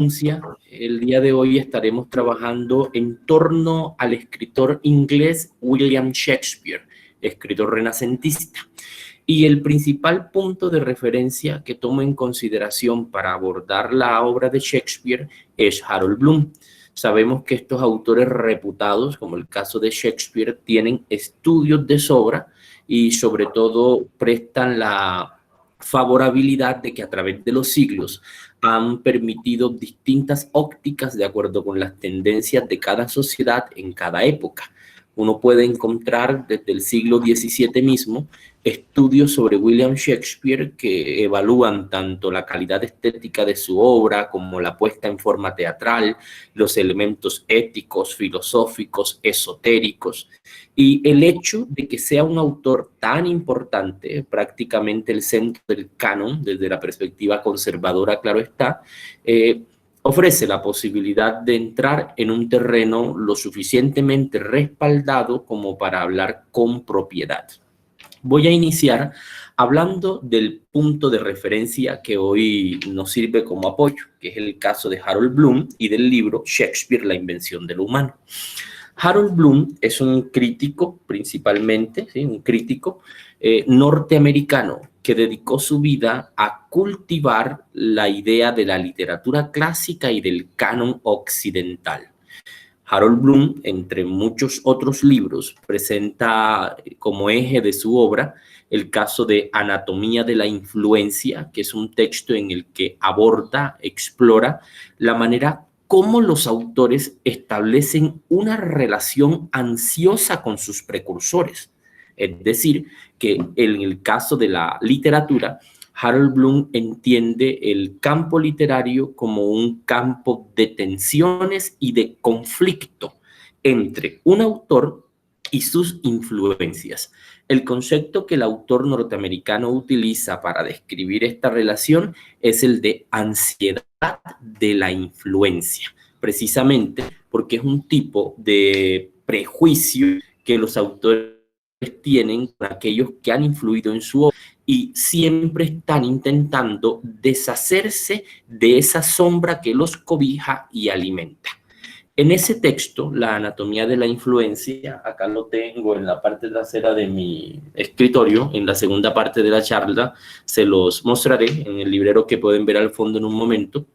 El día de hoy estaremos trabajando en torno al escritor inglés William Shakespeare, escritor renacentista. Y el principal punto de referencia que tomo en consideración para abordar la obra de Shakespeare es Harold Bloom. Sabemos que estos autores reputados, como el caso de Shakespeare, tienen estudios de sobra y sobre todo prestan la favorabilidad de que a través de los siglos han permitido distintas ópticas de acuerdo con las tendencias de cada sociedad en cada época. Uno puede encontrar desde el siglo XVII mismo estudios sobre William Shakespeare que evalúan tanto la calidad estética de su obra como la puesta en forma teatral, los elementos éticos, filosóficos, esotéricos, y el hecho de que sea un autor tan importante, prácticamente el centro del canon, desde la perspectiva conservadora, claro está, ofrece la posibilidad de entrar en un terreno lo suficientemente respaldado como para hablar con propiedad. Voy a iniciar hablando del punto de referencia que hoy nos sirve como apoyo, que es el caso de Harold Bloom y del libro Shakespeare, la invención de lo humano. Harold Bloom es un crítico principalmente, ¿sí? Un crítico norteamericano que dedicó su vida a cultivar la idea de la literatura clásica y del canon occidental. Harold Bloom, entre muchos otros libros, presenta como eje de su obra el caso de Anatomía de la influencia, que es un texto en el que aborda, explora la manera cómo los autores establecen una relación ansiosa con sus precursores. Es decir, que en el caso de la literatura, Harold Bloom entiende el campo literario como un campo de tensiones y de conflicto entre un autor y sus influencias. El concepto que el autor norteamericano utiliza para describir esta relación es el de ansiedad de la influencia, precisamente porque es un tipo de prejuicio que los autores tienen con aquellos que han influido en su obra y siempre están intentando deshacerse de esa sombra que los cobija y alimenta. En ese texto, La anatomía de la influencia, acá lo tengo en la parte trasera de mi escritorio, en la segunda parte de la charla, se los mostraré en el librero que pueden ver al fondo en un momento,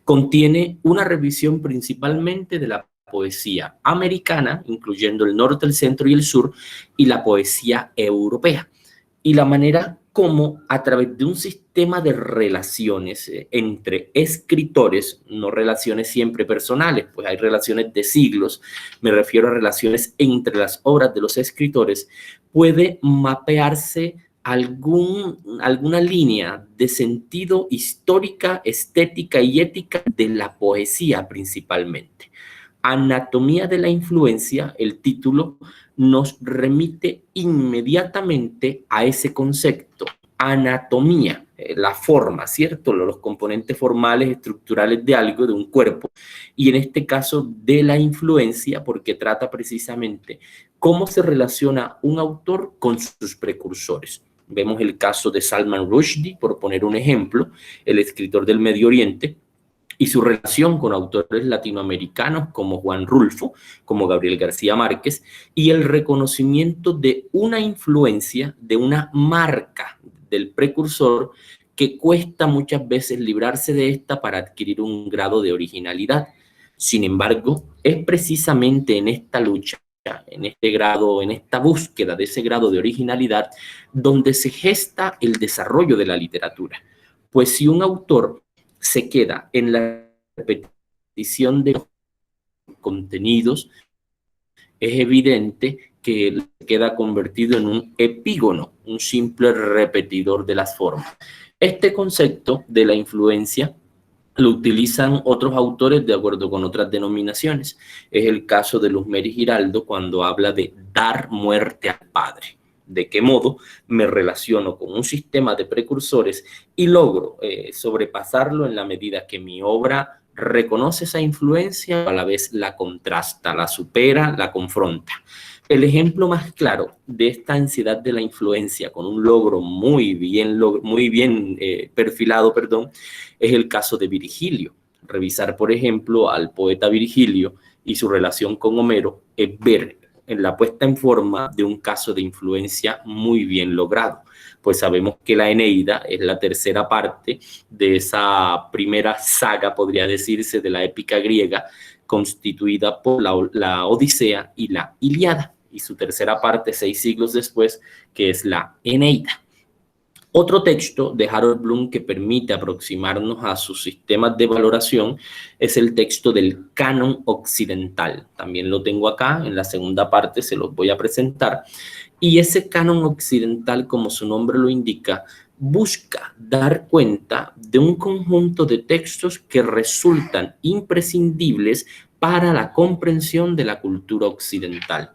contiene una revisión principalmente de la poesía americana, incluyendo el norte, el centro y el sur, y la poesía europea, y la manera como a través de un sistema de relaciones entre escritores, no relaciones siempre personales, pues hay relaciones de siglos, me refiero a relaciones entre las obras de los escritores, puede mapearse alguna línea de sentido histórica, estética y ética de la poesía principalmente. Anatomía de la influencia, el título, nos remite inmediatamente a ese concepto. Anatomía, la forma, ¿cierto? Los componentes formales, estructurales de algo, de un cuerpo, y en este caso de la influencia, porque trata precisamente cómo se relaciona un autor con sus precursores. Vemos el caso de Salman Rushdie, por poner un ejemplo, el escritor del Medio Oriente, y su relación con autores latinoamericanos como Juan Rulfo, como Gabriel García Márquez, y el reconocimiento de una influencia, de una marca del precursor que cuesta muchas veces librarse de esta para adquirir un grado de originalidad. Sin embargo, es precisamente en esta lucha, en este grado, en esta búsqueda de ese grado de originalidad, donde se gesta el desarrollo de la literatura. Pues si un autor se queda en la repetición de contenidos, es evidente que queda convertido en un epígono, un simple repetidor de las formas. Este concepto de la influencia lo utilizan otros autores de acuerdo con otras denominaciones. Es el caso de Luzmer y Giraldo cuando habla de dar muerte al padre. De qué modo me relaciono con un sistema de precursores y logro sobrepasarlo en la medida que mi obra reconoce esa influencia, a la vez la contrasta, la supera, la confronta. El ejemplo más claro de esta ansiedad de la influencia con un logro muy bien perfilado, es el caso de Virgilio. Revisar, por ejemplo, al poeta Virgilio y su relación con Homero es ver en la puesta en forma de un caso de influencia muy bien logrado. Pues sabemos que la Eneida es la tercera parte de esa primera saga, podría decirse, de la épica griega, constituida por la Odisea y la Ilíada, y su tercera parte 6 siglos después, que es la Eneida. Otro texto de Harold Bloom que permite aproximarnos a sus sistemas de valoración es el texto del Canon Occidental. También lo tengo acá, en la segunda parte se los voy a presentar. Y ese Canon Occidental, como su nombre lo indica, busca dar cuenta de un conjunto de textos que resultan imprescindibles para la comprensión de la cultura occidental.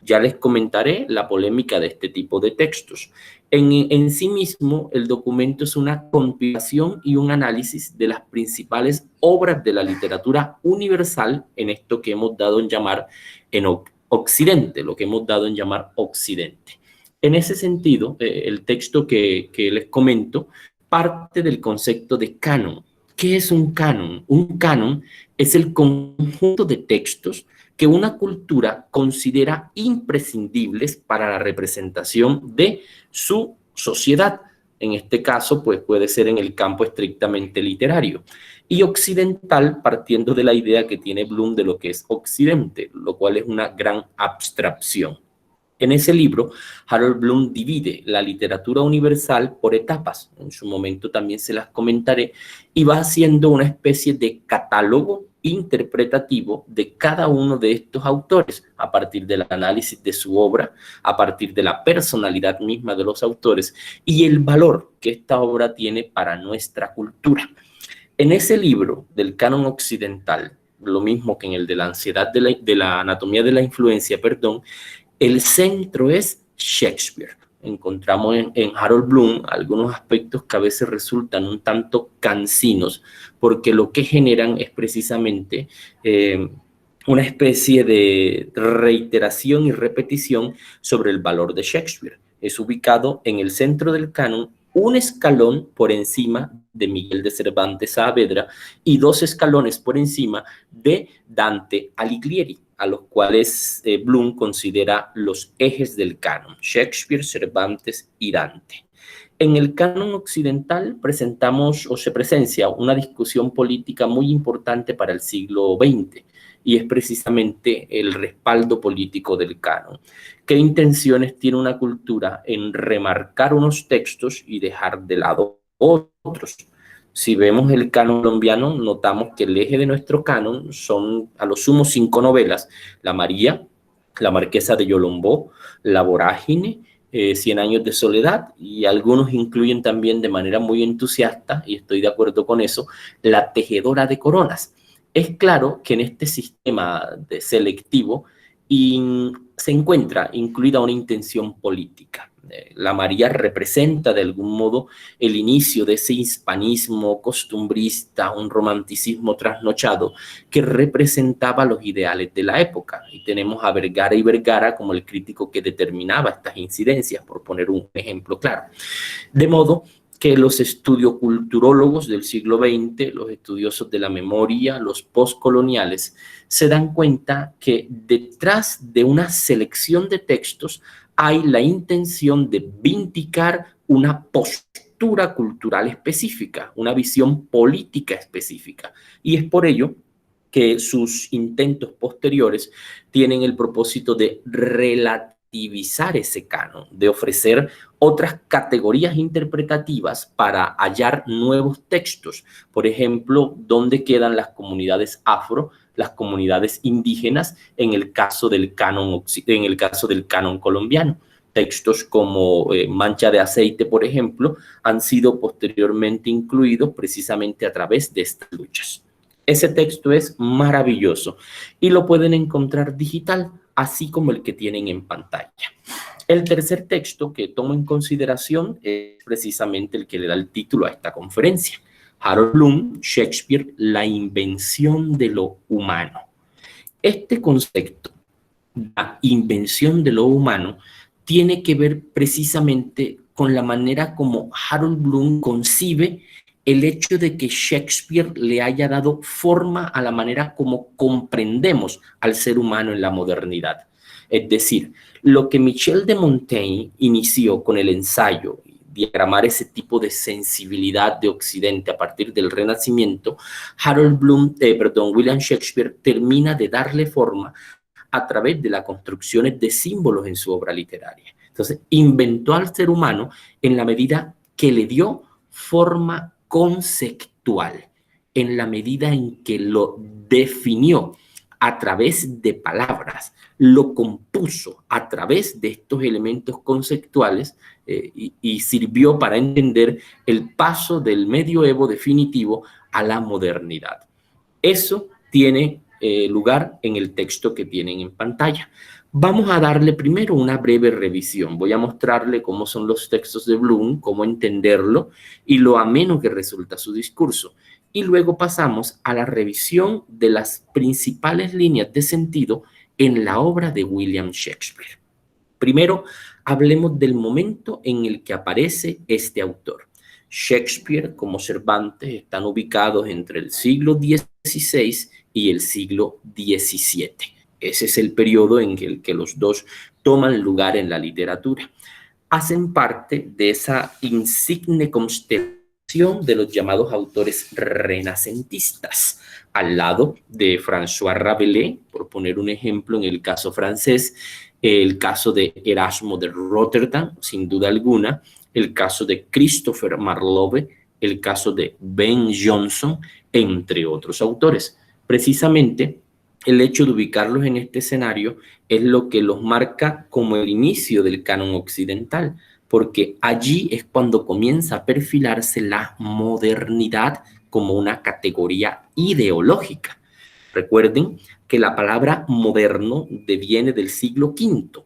Ya les comentaré la polémica de este tipo de textos. En sí mismo, el documento es una compilación y un análisis de las principales obras de la literatura universal en esto que hemos dado en llamar en Occidente, lo que hemos dado en llamar Occidente. En ese sentido, el texto que les comento parte del concepto de canon. ¿Qué es un canon? Un canon es el conjunto de textos que una cultura considera imprescindibles para la representación de su sociedad. En este caso, pues puede ser en el campo estrictamente literario. Y occidental, partiendo de la idea que tiene Bloom de lo que es Occidente, lo cual es una gran abstracción. En ese libro, Harold Bloom divide la literatura universal por etapas. En su momento también se las comentaré, y va haciendo una especie de catálogo interpretativo de cada uno de estos autores a partir del análisis de su obra, a partir de la personalidad misma de los autores y el valor que esta obra tiene para nuestra cultura. En ese libro del canon occidental, lo mismo que en el de la ansiedad de la anatomía de la influencia, perdón, el centro es Shakespeare. Encontramos en Harold Bloom algunos aspectos que a veces resultan un tanto cansinos, porque lo que generan es precisamente una especie de reiteración y repetición sobre el valor de Shakespeare. Es ubicado en el centro del canon, un escalón por encima de Miguel de Cervantes Saavedra y 2 escalones por encima de Dante Alighieri, a los cuales Bloom considera los ejes del canon: Shakespeare, Cervantes y Dante. En el canon occidental presentamos o se presencia una discusión política muy importante para el siglo XX, y es precisamente el respaldo político del canon. ¿Qué intenciones tiene una cultura en remarcar unos textos y dejar de lado otros? Si vemos el canon colombiano, notamos que el eje de nuestro canon son a lo sumo 5 novelas: La María, La Marquesa de Yolombó, La Vorágine, 100 años de soledad, y algunos incluyen también de manera muy entusiasta, y estoy de acuerdo con eso, La Tejedora de Coronas. Es claro que en este sistema de selectivo se encuentra incluida una intención política. La María representa de algún modo el inicio de ese hispanismo costumbrista, un romanticismo trasnochado que representaba los ideales de la época. Y tenemos a Vergara y Vergara como el crítico que determinaba estas incidencias, por poner un ejemplo claro. De modo que los estudioculturólogos del siglo XX, los estudiosos de la memoria, los postcoloniales, se dan cuenta que detrás de una selección de textos hay la intención de vindicar una postura cultural específica, una visión política específica. Y es por ello que sus intentos posteriores tienen el propósito de relativizar ese canon, de ofrecer otras categorías interpretativas para hallar nuevos textos. Por ejemplo, ¿dónde quedan las comunidades afro, las comunidades indígenas en el caso del canon colombiano? Textos como Mancha de Aceite, por ejemplo, han sido posteriormente incluidos precisamente a través de estas luchas. Ese texto es maravilloso y lo pueden encontrar digital, así como el que tienen en pantalla. El tercer texto que tomo en consideración es precisamente el que le da el título a esta conferencia: Harold Bloom, Shakespeare, la invención de lo humano. Este concepto, la invención de lo humano, tiene que ver precisamente con la manera como Harold Bloom concibe el hecho de que Shakespeare le haya dado forma a la manera como comprendemos al ser humano en la modernidad. Es decir, lo que Michel de Montaigne inició con el ensayo, diagramar ese tipo de sensibilidad de Occidente a partir del Renacimiento, William Shakespeare termina de darle forma a través de las construcciones de símbolos en su obra literaria. Entonces, inventó al ser humano en la medida que le dio forma conceptual, en la medida en que lo definió a través de palabras, lo compuso a través de estos elementos conceptuales y sirvió para entender el paso del medioevo definitivo a la modernidad. Eso tiene lugar en el texto que tienen en pantalla. Vamos a darle primero una breve revisión. Voy a mostrarle cómo son los textos de Bloom, cómo entenderlo y lo ameno que resulta su discurso. Y luego pasamos a la revisión de las principales líneas de sentido en la obra de William Shakespeare. Primero, hablemos del momento en el que aparece este autor. Shakespeare como Cervantes están ubicados entre el siglo XVI y el siglo XVII. Ese es el periodo en el que los dos toman lugar en la literatura. Hacen parte de esa insigne constelación de los llamados autores renacentistas, al lado de François Rabelais, por poner un ejemplo en el caso francés, el caso de Erasmo de Rotterdam, sin duda alguna, el caso de Christopher Marlowe, el caso de Ben Jonson, entre otros autores. Precisamente, el hecho de ubicarlos en este escenario es lo que los marca como el inicio del canon occidental, porque allí es cuando comienza a perfilarse la modernidad como una categoría ideológica. Recuerden que la palabra moderno deviene del siglo V.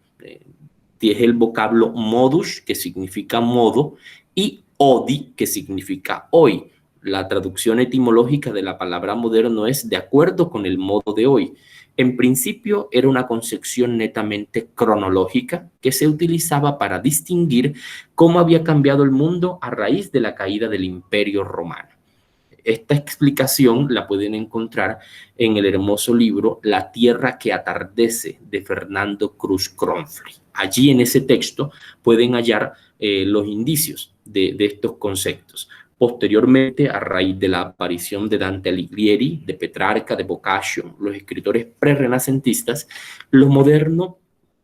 Es el vocablo modus, que significa modo, y odi, que significa hoy. La traducción etimológica de la palabra moderno es de acuerdo con el modo de hoy. En principio era una concepción netamente cronológica que se utilizaba para distinguir cómo había cambiado el mundo a raíz de la caída del Imperio Romano. Esta explicación la pueden encontrar en el hermoso libro La tierra que atardece de Fernando Cruz Cronfrey. Allí en ese texto pueden hallar los indicios de estos conceptos. Posteriormente, a raíz de la aparición de Dante Alighieri, de Petrarca, de Boccaccio, los escritores prerrenacentistas, lo moderno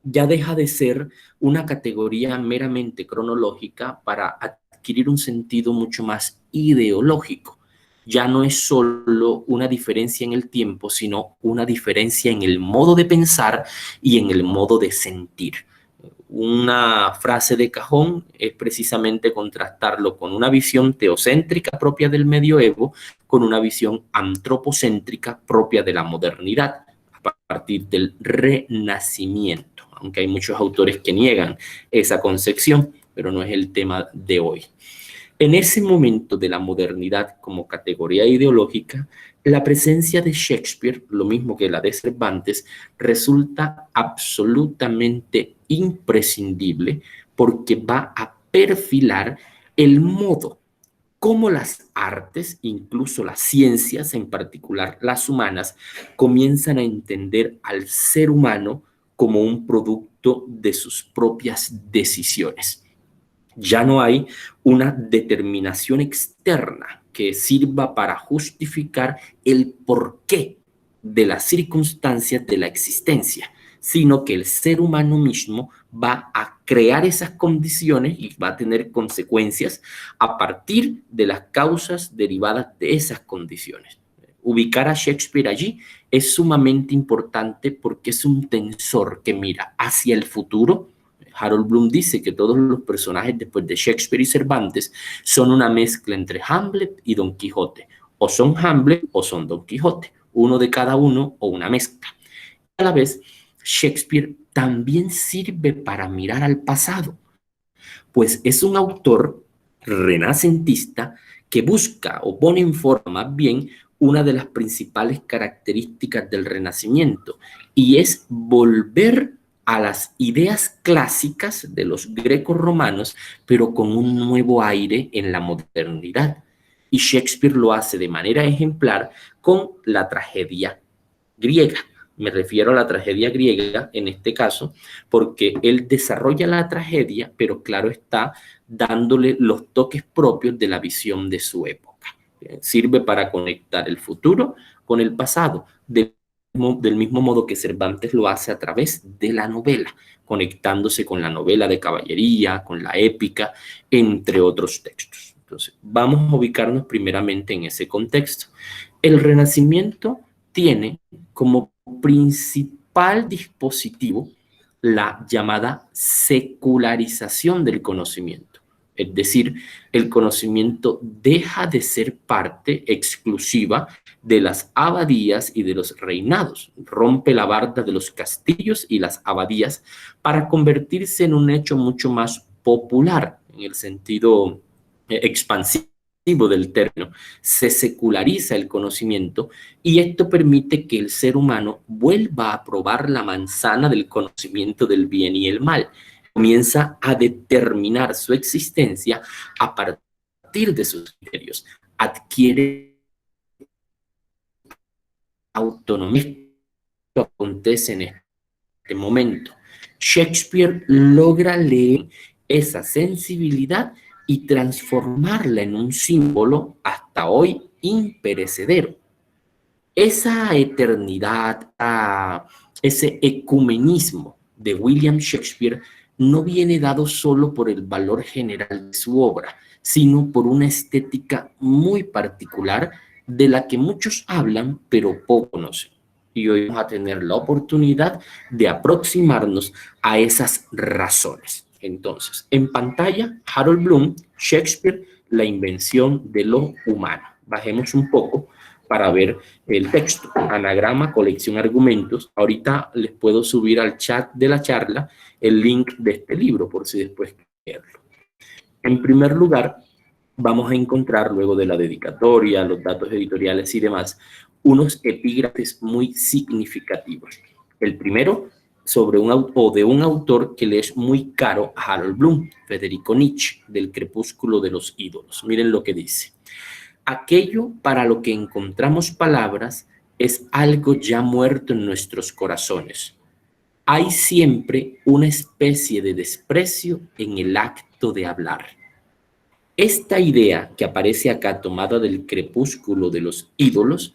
ya deja de ser una categoría meramente cronológica para adquirir un sentido mucho más ideológico. Ya no es solo una diferencia en el tiempo, sino una diferencia en el modo de pensar y en el modo de sentir. Una frase de cajón es precisamente contrastarlo con una visión teocéntrica propia del medioevo con una visión antropocéntrica propia de la modernidad, a partir del Renacimiento, aunque hay muchos autores que niegan esa concepción, pero no es el tema de hoy. En ese momento de la modernidad como categoría ideológica, la presencia de Shakespeare, lo mismo que la de Cervantes, resulta absolutamente imprescindible porque va a perfilar el modo como las artes, incluso las ciencias, en particular las humanas, comienzan a entender al ser humano como un producto de sus propias decisiones. Ya no hay una determinación externa que sirva para justificar el porqué de las circunstancias de la existencia, sino que el ser humano mismo va a crear esas condiciones y va a tener consecuencias a partir de las causas derivadas de esas condiciones. Ubicar a Shakespeare allí es sumamente importante porque es un tensor que mira hacia el futuro. Harold Bloom dice que todos los personajes después de Shakespeare y Cervantes son una mezcla entre Hamlet y Don Quijote. O son Hamlet o son Don Quijote, uno de cada uno o una mezcla. A la vez, Shakespeare también sirve para mirar al pasado, pues es un autor renacentista que busca o pone en forma más bien una de las principales características del Renacimiento, y es volver a las ideas clásicas de los greco-romanos, pero con un nuevo aire en la modernidad. Y Shakespeare lo hace de manera ejemplar con la tragedia griega. Me refiero a la tragedia griega en este caso, porque él desarrolla la tragedia, pero claro está, dándole los toques propios de la visión de su época. Sirve para conectar el futuro con el pasado, del mismo modo que Cervantes lo hace a través de la novela, conectándose con la novela de caballería, con la épica, entre otros textos. Entonces, vamos a ubicarnos primeramente en ese contexto. El Renacimiento tiene como principal dispositivo la llamada secularización del conocimiento. Es decir, el conocimiento deja de ser parte exclusiva de las abadías y de los reinados. Rompe la barda de los castillos y las abadías para convertirse en un hecho mucho más popular, en el sentido expansivo del término. Se seculariza el conocimiento y esto permite que el ser humano vuelva a probar la manzana del conocimiento del bien y el mal. Comienza a determinar su existencia a partir de sus criterios. Adquiere autonomía. Esto acontece en este momento. Shakespeare logra leer esa sensibilidad y transformarla en un símbolo hasta hoy imperecedero. Esa eternidad, ese ecumenismo de William Shakespeare no viene dado solo por el valor general de su obra, sino por una estética muy particular de la que muchos hablan, pero poco conocen. Y hoy vamos a tener la oportunidad de aproximarnos a esas razones. Entonces, en pantalla, Harold Bloom, Shakespeare, la invención de lo humano. Bajemos un poco para ver el texto. Anagrama, colección, argumentos. Ahorita les puedo subir al chat de la charla el link de este libro, por si después quieren verlo. En primer lugar, vamos a encontrar, luego de la dedicatoria, los datos editoriales y demás, unos epígrafes muy significativos. El primero, de un autor que le es muy caro a Harold Bloom, Federico Nietzsche, del Crepúsculo de los ídolos. Miren lo que dice. Aquello para lo que encontramos palabras es algo ya muerto en nuestros corazones. Hay siempre una especie de desprecio en el acto de hablar. Esta idea que aparece acá, tomada del Crepúsculo de los ídolos,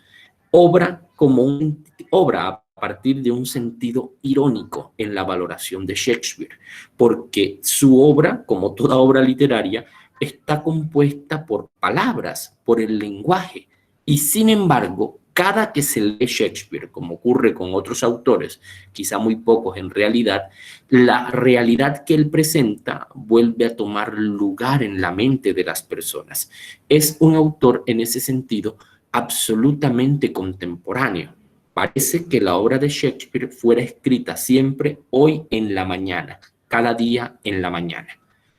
obra a partir de un sentido irónico en la valoración de Shakespeare, porque su obra, como toda obra literaria, está compuesta por palabras, por el lenguaje, y sin embargo, cada que se lee Shakespeare, como ocurre con otros autores, quizá muy pocos en realidad, la realidad que él presenta vuelve a tomar lugar en la mente de las personas. Es un autor en ese sentido absolutamente contemporáneo. Parece que la obra de Shakespeare fuera escrita siempre hoy en la mañana, cada día en la mañana.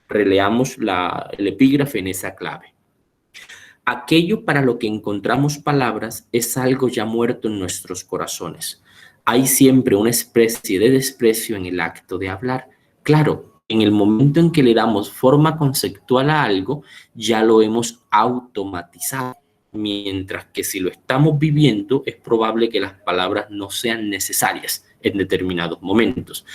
Releamos el epígrafe en esa clave. Aquello para lo que encontramos palabras es algo ya muerto en nuestros corazones. Hay siempre una especie de desprecio en el acto de hablar. Claro, en el momento en que le damos forma conceptual a algo, ya lo hemos automatizado. Mientras que si lo estamos viviendo, es probable que las palabras no sean necesarias en determinados momentos.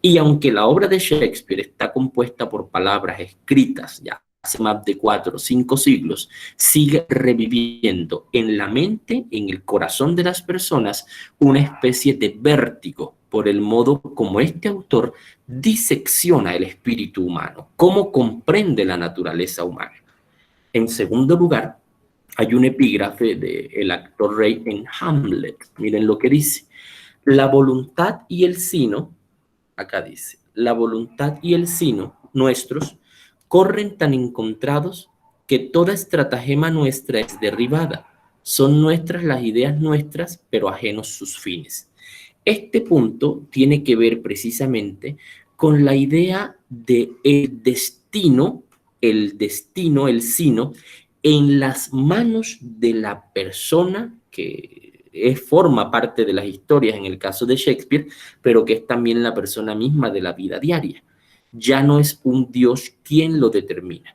Y aunque la obra de Shakespeare está compuesta por palabras escritas ya hace más de 4 o 5 siglos, sigue reviviendo en la mente, en el corazón de las personas, una especie de vértigo por el modo como este autor disecciona el espíritu humano, cómo comprende la naturaleza humana. En segundo lugar, hay un epígrafe del actor Rey en Hamlet. Miren lo que dice. La voluntad y el sino, acá dice, la voluntad y el sino nuestros corren tan encontrados que toda estratagema nuestra es derribada. Son nuestras las ideas nuestras, pero ajenos sus fines. Este punto tiene que ver precisamente con la idea de el destino, el sino, en las manos de la persona que forma parte de las historias en el caso de Shakespeare, pero que es también la persona misma de la vida diaria. Ya no es un Dios quien lo determina.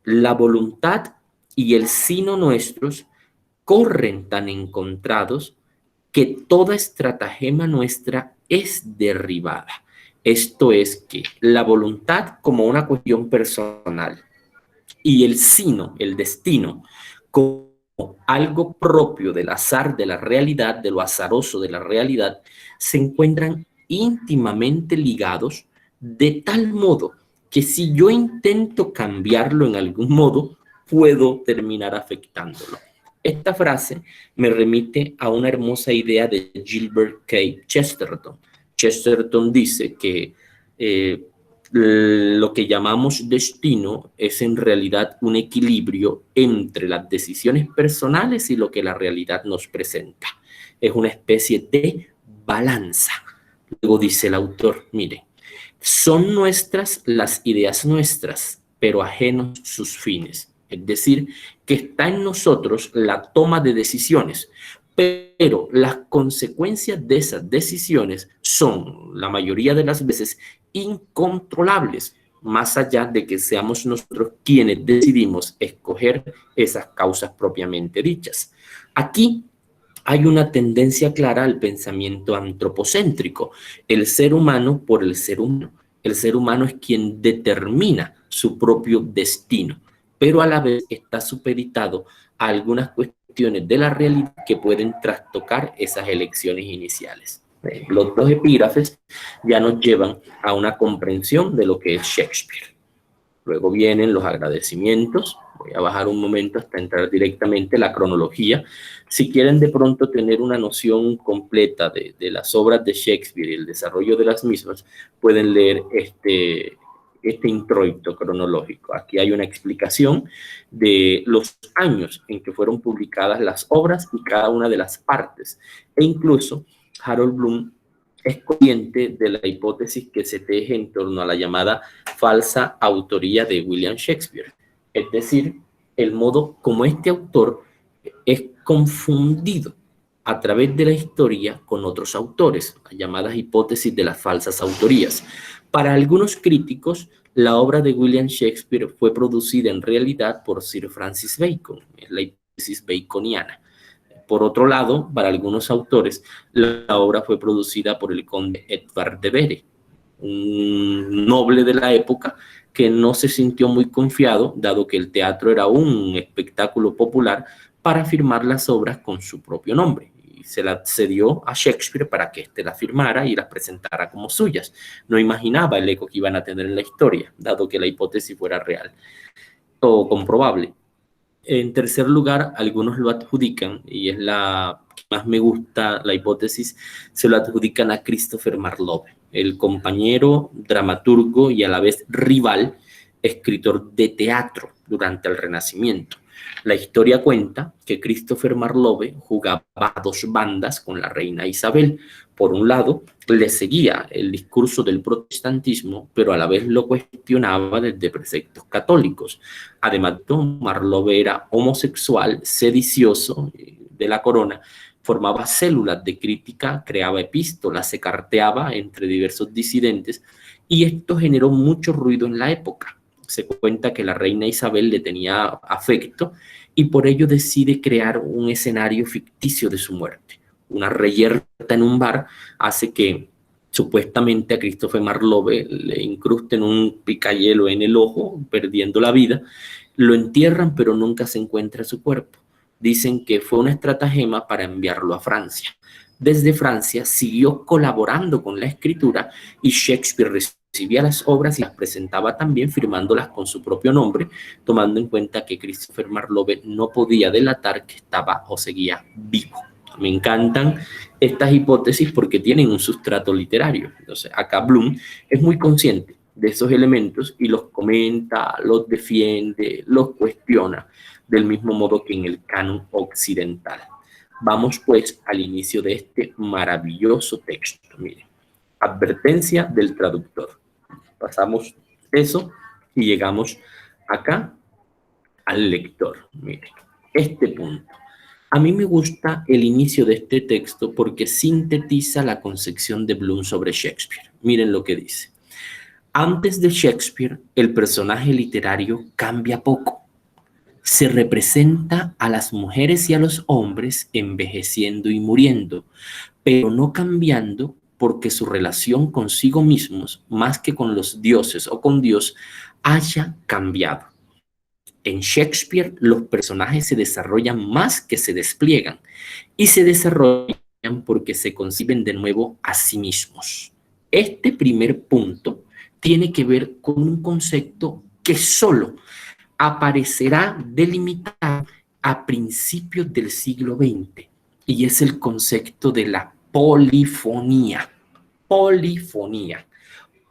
La voluntad y el sino nuestros corren tan encontrados que toda estratagema nuestra es derribada. Esto es que la voluntad como una cuestión personal y el sino, el destino, como algo propio del azar de la realidad, de lo azaroso de la realidad, se encuentran íntimamente ligados de tal modo que si yo intento cambiarlo en algún modo, puedo terminar afectándolo. Esta frase me remite a una hermosa idea de Gilbert K. Chesterton. Chesterton dice que lo que llamamos destino es en realidad un equilibrio entre las decisiones personales y lo que la realidad nos presenta. Es una especie de balanza. Luego dice el autor, mire, son nuestras las ideas nuestras, pero ajenos sus fines. Es decir, que está en nosotros la toma de decisiones, pero las consecuencias de esas decisiones son, la mayoría de las veces, incontrolables, más allá de que seamos nosotros quienes decidimos escoger esas causas propiamente dichas. Aquí hay una tendencia clara al pensamiento antropocéntrico, el ser humano por el ser humano. El ser humano es quien determina su propio destino, pero a la vez está supeditado a algunas cuestiones de la realidad que pueden trastocar esas elecciones iniciales. Los dos epígrafes ya nos llevan a una comprensión de lo que es Shakespeare. Luego vienen los agradecimientos. Voy a bajar un momento hasta entrar directamente en la cronología. Si quieren de pronto tener una noción completa de las obras de Shakespeare y el desarrollo de las mismas, pueden leer este introito cronológico. Aquí hay una explicación de los años en que fueron publicadas las obras y cada una de las partes. E incluso Harold Bloom es consciente de la hipótesis que se teje en torno a la llamada falsa autoría de William Shakespeare. Es decir, el modo como este autor es confundido a través de la historia con otros autores, las llamadas hipótesis de las falsas autorías. Para algunos críticos, la obra de William Shakespeare fue producida en realidad por Sir Francis Bacon, es la hipótesis baconiana. Por otro lado, para algunos autores, la obra fue producida por el conde Edvard de Vere, un noble de la época que no se sintió muy confiado, dado que el teatro era un espectáculo popular, para firmar las obras con su propio nombre. Y se la cedió a Shakespeare para que éste las firmara y las presentara como suyas. No imaginaba el eco que iban a tener en la historia, dado que la hipótesis fuera real o comprobable. En tercer lugar, algunos lo adjudican, y es la que más me gusta, la hipótesis, se lo adjudican a Christopher Marlowe, el compañero, dramaturgo y a la vez rival, escritor de teatro durante el Renacimiento. La historia cuenta que Christopher Marlowe jugaba a dos bandas con la reina Isabel. Por un lado, le seguía el discurso del protestantismo, pero a la vez lo cuestionaba desde preceptos católicos. Además, Marlowe era homosexual, sedicioso de la corona, formaba células de crítica, creaba epístolas, se carteaba entre diversos disidentes, y esto generó mucho ruido en la época. Se cuenta que la reina Isabel le tenía afecto y por ello decide crear un escenario ficticio de su muerte. Una reyerta en un bar hace que supuestamente a Christopher Marlowe le incrusten un picayelo en el ojo, perdiendo la vida. Lo entierran, pero nunca se encuentra su cuerpo. Dicen que fue una estratagema para enviarlo a Francia. Desde Francia siguió colaborando con la escritura y Shakespeare recibía las obras y las presentaba también firmándolas con su propio nombre, tomando en cuenta que Christopher Marlowe no podía delatar que estaba o seguía vivo. Me encantan estas hipótesis porque tienen un sustrato literario. Entonces, acá Bloom es muy consciente de esos elementos y los comenta, los defiende, los cuestiona, del mismo modo que en el canon occidental. Vamos pues al inicio de este maravilloso texto. Miren, advertencia del traductor. Pasamos eso y llegamos acá al lector. Miren, este punto. A mí me gusta el inicio de este texto porque sintetiza la concepción de Bloom sobre Shakespeare. Miren lo que dice. Antes de Shakespeare, el personaje literario cambia poco. Se representa a las mujeres y a los hombres envejeciendo y muriendo, pero no cambiando porque su relación consigo mismos, más que con los dioses o con Dios, haya cambiado. En Shakespeare, los personajes se desarrollan más que se despliegan, y se desarrollan porque se conciben de nuevo a sí mismos. Este primer punto tiene que ver con un concepto que solo aparecerá delimitado a principios del siglo XX, y es el concepto de la polifonía. Polifonía.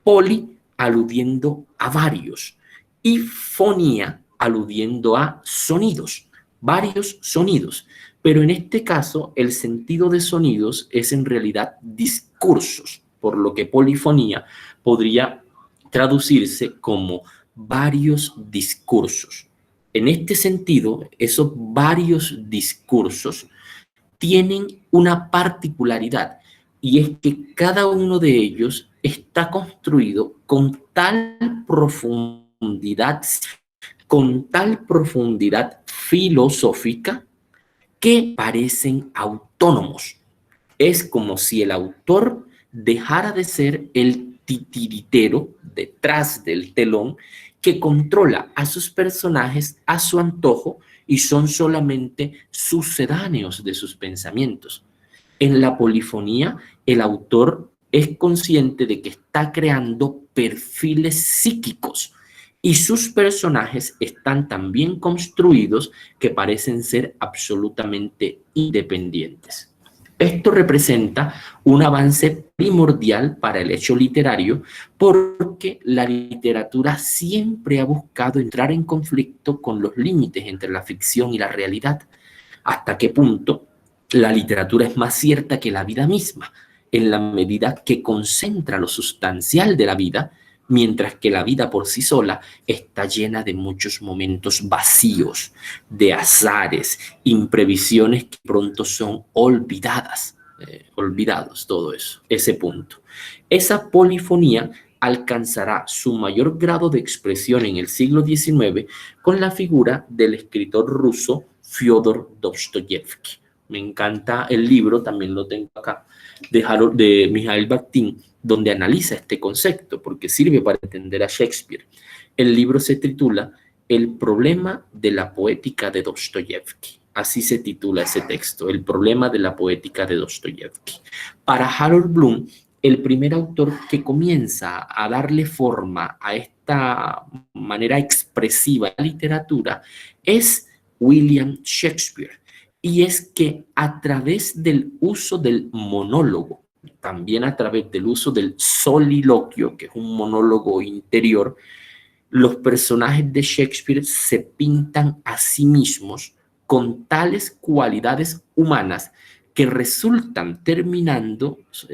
Poli aludiendo a varios y fonía aludiendo a sonidos, varios sonidos. Pero en este caso, el sentido de sonidos es en realidad discursos, por lo que polifonía podría traducirse como varios discursos. En este sentido, esos varios discursos tienen una particularidad, y es que cada uno de ellos está construido con tal profundidad filosófica, que parecen autónomos. Es como si el autor dejara de ser el titiritero detrás del telón que controla a sus personajes a su antojo y son solamente sucedáneos de sus pensamientos. En la polifonía, el autor es consciente de que está creando perfiles psíquicos y sus personajes están tan bien construidos que parecen ser absolutamente independientes. Esto representa un avance primordial para el hecho literario, porque la literatura siempre ha buscado entrar en conflicto con los límites entre la ficción y la realidad. ¿Hasta qué punto la literatura es más cierta que la vida misma? En la medida que concentra lo sustancial de la vida, mientras que la vida por sí sola está llena de muchos momentos vacíos, de azares, imprevisiones que pronto son olvidadas, olvidados todo eso, ese punto. Esa polifonía alcanzará su mayor grado de expresión en el siglo XIX con la figura del escritor ruso Fyodor Dostoyevsky. Me encanta el libro, también lo tengo acá, de Mikhail Bakhtin, donde analiza este concepto, porque sirve para entender a Shakespeare. El libro se titula El problema de la poética de Dostoyevsky. Así se titula ese texto, El problema de la poética de Dostoyevsky. Para Harold Bloom, el primer autor que comienza a darle forma a esta manera expresiva de la literatura es William Shakespeare. Y es que a través del uso del monólogo, también a través del uso del soliloquio, que es un monólogo interior, los personajes de Shakespeare se pintan a sí mismos con tales cualidades humanas que resultan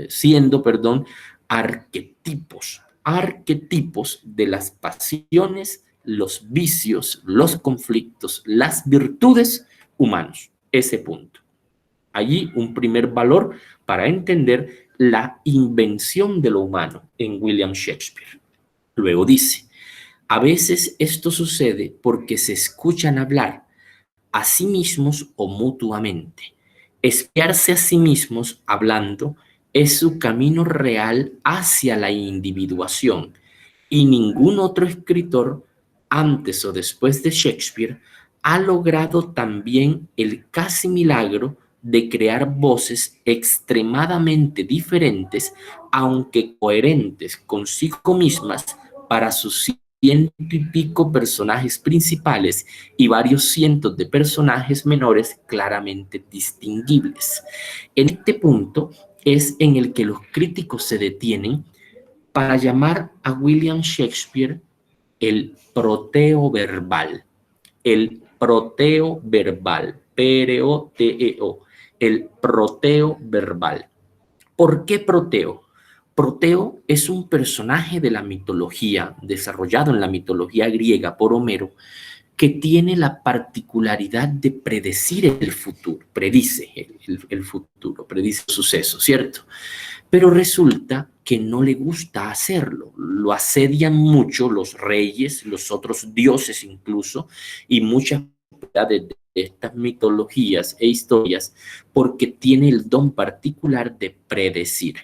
siendo, arquetipos de las pasiones, los vicios, los conflictos, las virtudes humanos. Ese punto. Allí un primer valor para entender la invención de lo humano en William Shakespeare. Luego dice, a veces esto sucede porque se escuchan hablar a sí mismos o mutuamente. Espiarse a sí mismos hablando es su camino real hacia la individuación, y ningún otro escritor, antes o después de Shakespeare, ha logrado también el casi milagro de crear voces extremadamente diferentes, aunque coherentes consigo mismas, para sus ciento y pico personajes principales y varios cientos de personajes menores claramente distinguibles. En este punto es en el que los críticos se detienen para llamar a William Shakespeare el proteo verbal. El proteo verbal, P-R-O-T-E-O, el proteo verbal. ¿Por qué Proteo? Proteo es un personaje de la mitología, desarrollado en la mitología griega por Homero, que tiene la particularidad de predecir el futuro, predice el futuro, predice el suceso, ¿cierto? Pero resulta que no le gusta hacerlo, lo asedian mucho los reyes, los otros dioses incluso, y muchas de estas mitologías e historias porque tiene el don particular de predecir.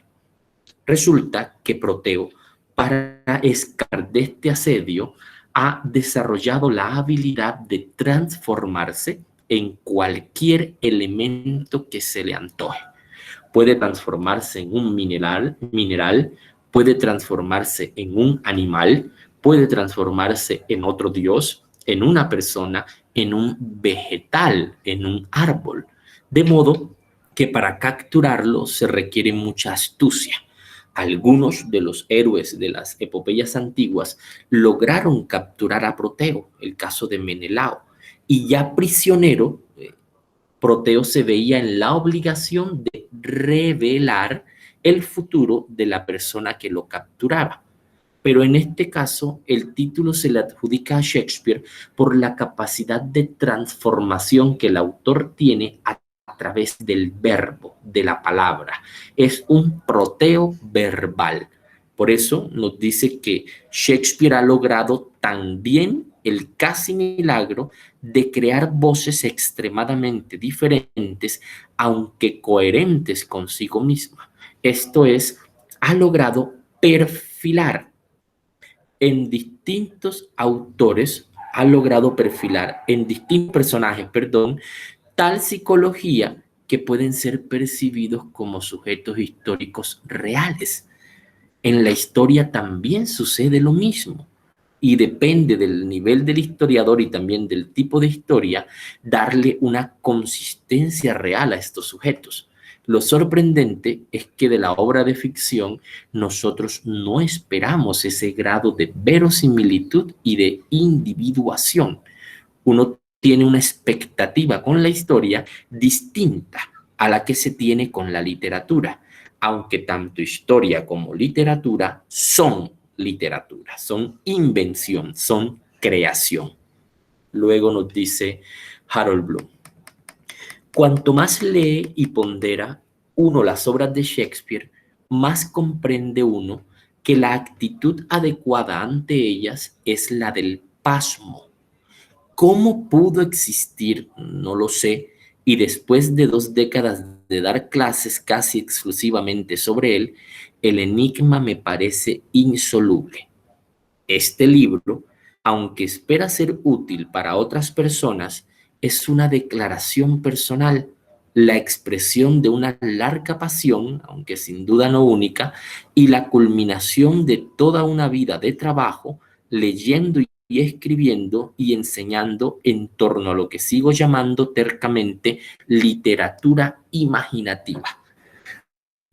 Resulta que Proteo, para escapar de este asedio, ha desarrollado la habilidad de transformarse en cualquier elemento que se le antoje. Puede transformarse en un mineral, puede transformarse en un animal, puede transformarse en otro dios, en una persona, en un vegetal, en un árbol. De modo que para capturarlo se requiere mucha astucia. Algunos de los héroes de las epopeyas antiguas lograron capturar a Proteo, el caso de Menelao, y ya prisionero, Proteo se veía en la obligación de revelar el futuro de la persona que lo capturaba. Pero en este caso, el título se le adjudica a Shakespeare por la capacidad de transformación que el autor tiene a través del verbo, de la palabra. Es un proteo verbal. Por eso nos dice que Shakespeare ha logrado también el casi milagro de crear voces extremadamente diferentes, aunque coherentes consigo misma. Esto es, ha logrado perfilar en distintos autores, ha logrado perfilar en distintos personajes, tal psicología que pueden ser percibidos como sujetos históricos reales. En la historia también sucede lo mismo y depende del nivel del historiador y también del tipo de historia darle una consistencia real a estos sujetos. Lo sorprendente es que de la obra de ficción nosotros no esperamos ese grado de verosimilitud y de individuación. Uno tiene una expectativa con la historia distinta a la que se tiene con la literatura, aunque tanto historia como literatura son literatura, son invención, son creación. Luego nos dice Harold Bloom: cuanto más lee y pondera uno las obras de Shakespeare, más comprende uno que la actitud adecuada ante ellas es la del pasmo. ¿Cómo pudo existir? No lo sé. Y después de 2 décadas de dar clases casi exclusivamente sobre él, el enigma me parece insoluble. Este libro, aunque espera ser útil para otras personas, es una declaración personal, la expresión de una larga pasión, aunque sin duda no única, y la culminación de toda una vida de trabajo, leyendo y escribiendo y enseñando en torno a lo que sigo llamando tercamente literatura imaginativa.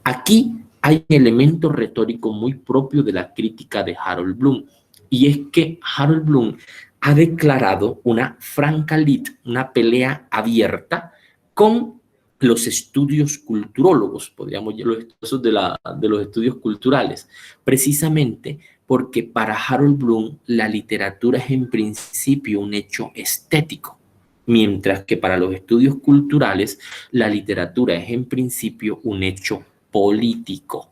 Aquí hay un elemento retórico muy propio de la crítica de Harold Bloom, y es que Harold Bloom ha declarado una franca lid, una pelea abierta con los estudios culturólogos, podríamos llamar los de los estudios culturales, precisamente porque para Harold Bloom la literatura es en principio un hecho estético, mientras que para los estudios culturales la literatura es en principio un hecho político.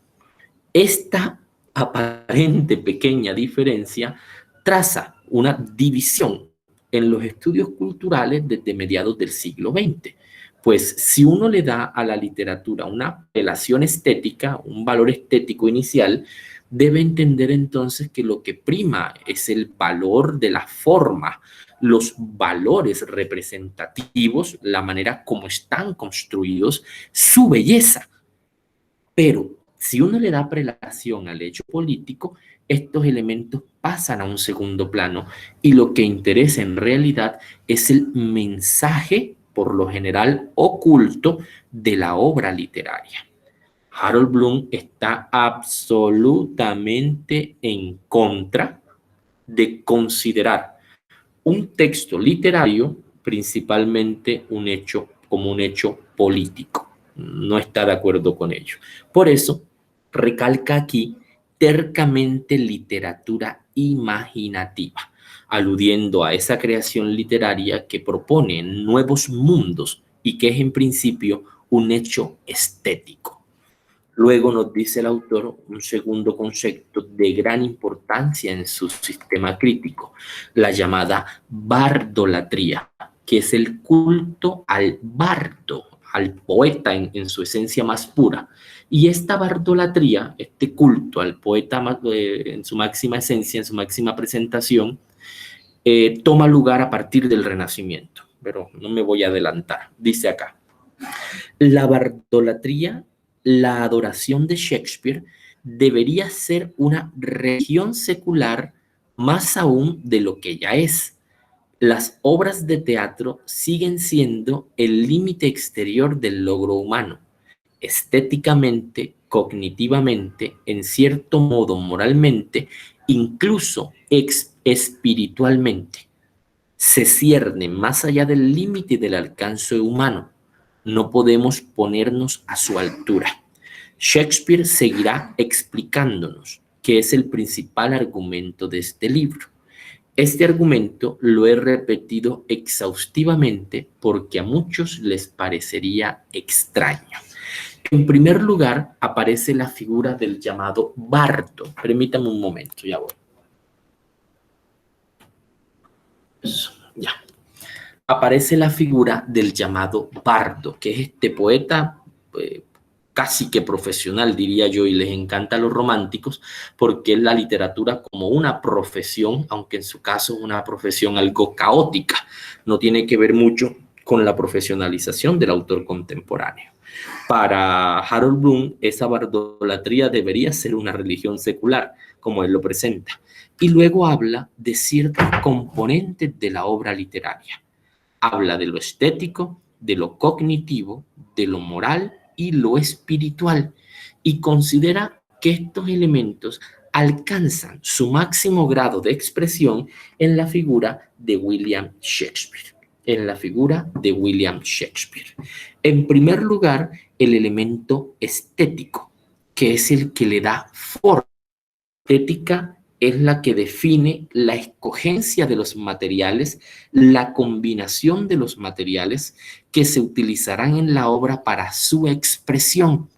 Esta aparente pequeña diferencia traza una división en los estudios culturales desde mediados del siglo XX. Pues si uno le da a la literatura una apelación estética, un valor estético inicial, debe entender entonces que lo que prima es el valor de la forma, los valores representativos, la manera como están construidos, su belleza. Pero si uno le da prelación al hecho político, estos elementos pasan a un segundo plano y lo que interesa en realidad es el mensaje, por lo general oculto, de la obra literaria. Harold Bloom está absolutamente en contra de considerar un texto literario principalmente como un hecho político. No está de acuerdo con ello. Por eso, recalca aquí tercamente literatura imaginativa, aludiendo a esa creación literaria que propone nuevos mundos y que es en principio un hecho estético. Luego nos dice el autor un segundo concepto de gran importancia en su sistema crítico, la llamada bardolatría. que es el culto al bardo, al poeta en su esencia más pura. Y esta bardolatría, este culto al poeta en su máxima esencia, en su máxima presentación, toma lugar a partir del Renacimiento. Pero no me voy a adelantar. Dice acá: la bardolatría, la adoración de Shakespeare, debería ser una religión secular más aún de lo que ya es. Las obras de teatro siguen siendo el límite exterior del logro humano, estéticamente, cognitivamente, en cierto modo moralmente, incluso espiritualmente. Se cierne más allá del límite del alcance humano. No podemos ponernos a su altura. Shakespeare seguirá explicándonos qué es el principal argumento de este libro. Este argumento lo he repetido exhaustivamente porque a muchos les parecería extraño. En primer lugar, aparece la figura del llamado bardo. Permítame un momento, ya voy. Eso, ya. Aparece la figura del llamado bardo, que es este poeta casi que profesional, diría yo, y les encanta a los románticos, porque es la literatura como una profesión, aunque en su caso es una profesión algo caótica, no tiene que ver mucho con la profesionalización del autor contemporáneo. Para Harold Bloom, esa bardolatría debería ser una religión secular, como él lo presenta, y luego habla de ciertos componentes de la obra literaria. Habla de lo estético, de lo cognitivo, de lo moral y lo espiritual, y considera que estos elementos alcanzan su máximo grado de expresión en la figura de William Shakespeare. En la figura de William Shakespeare. En primer lugar, el elemento estético, que es el que le da forma. Estética es la que define la escogencia de los materiales, la combinación de los materiales que se utilizarán en la obra para su expresión.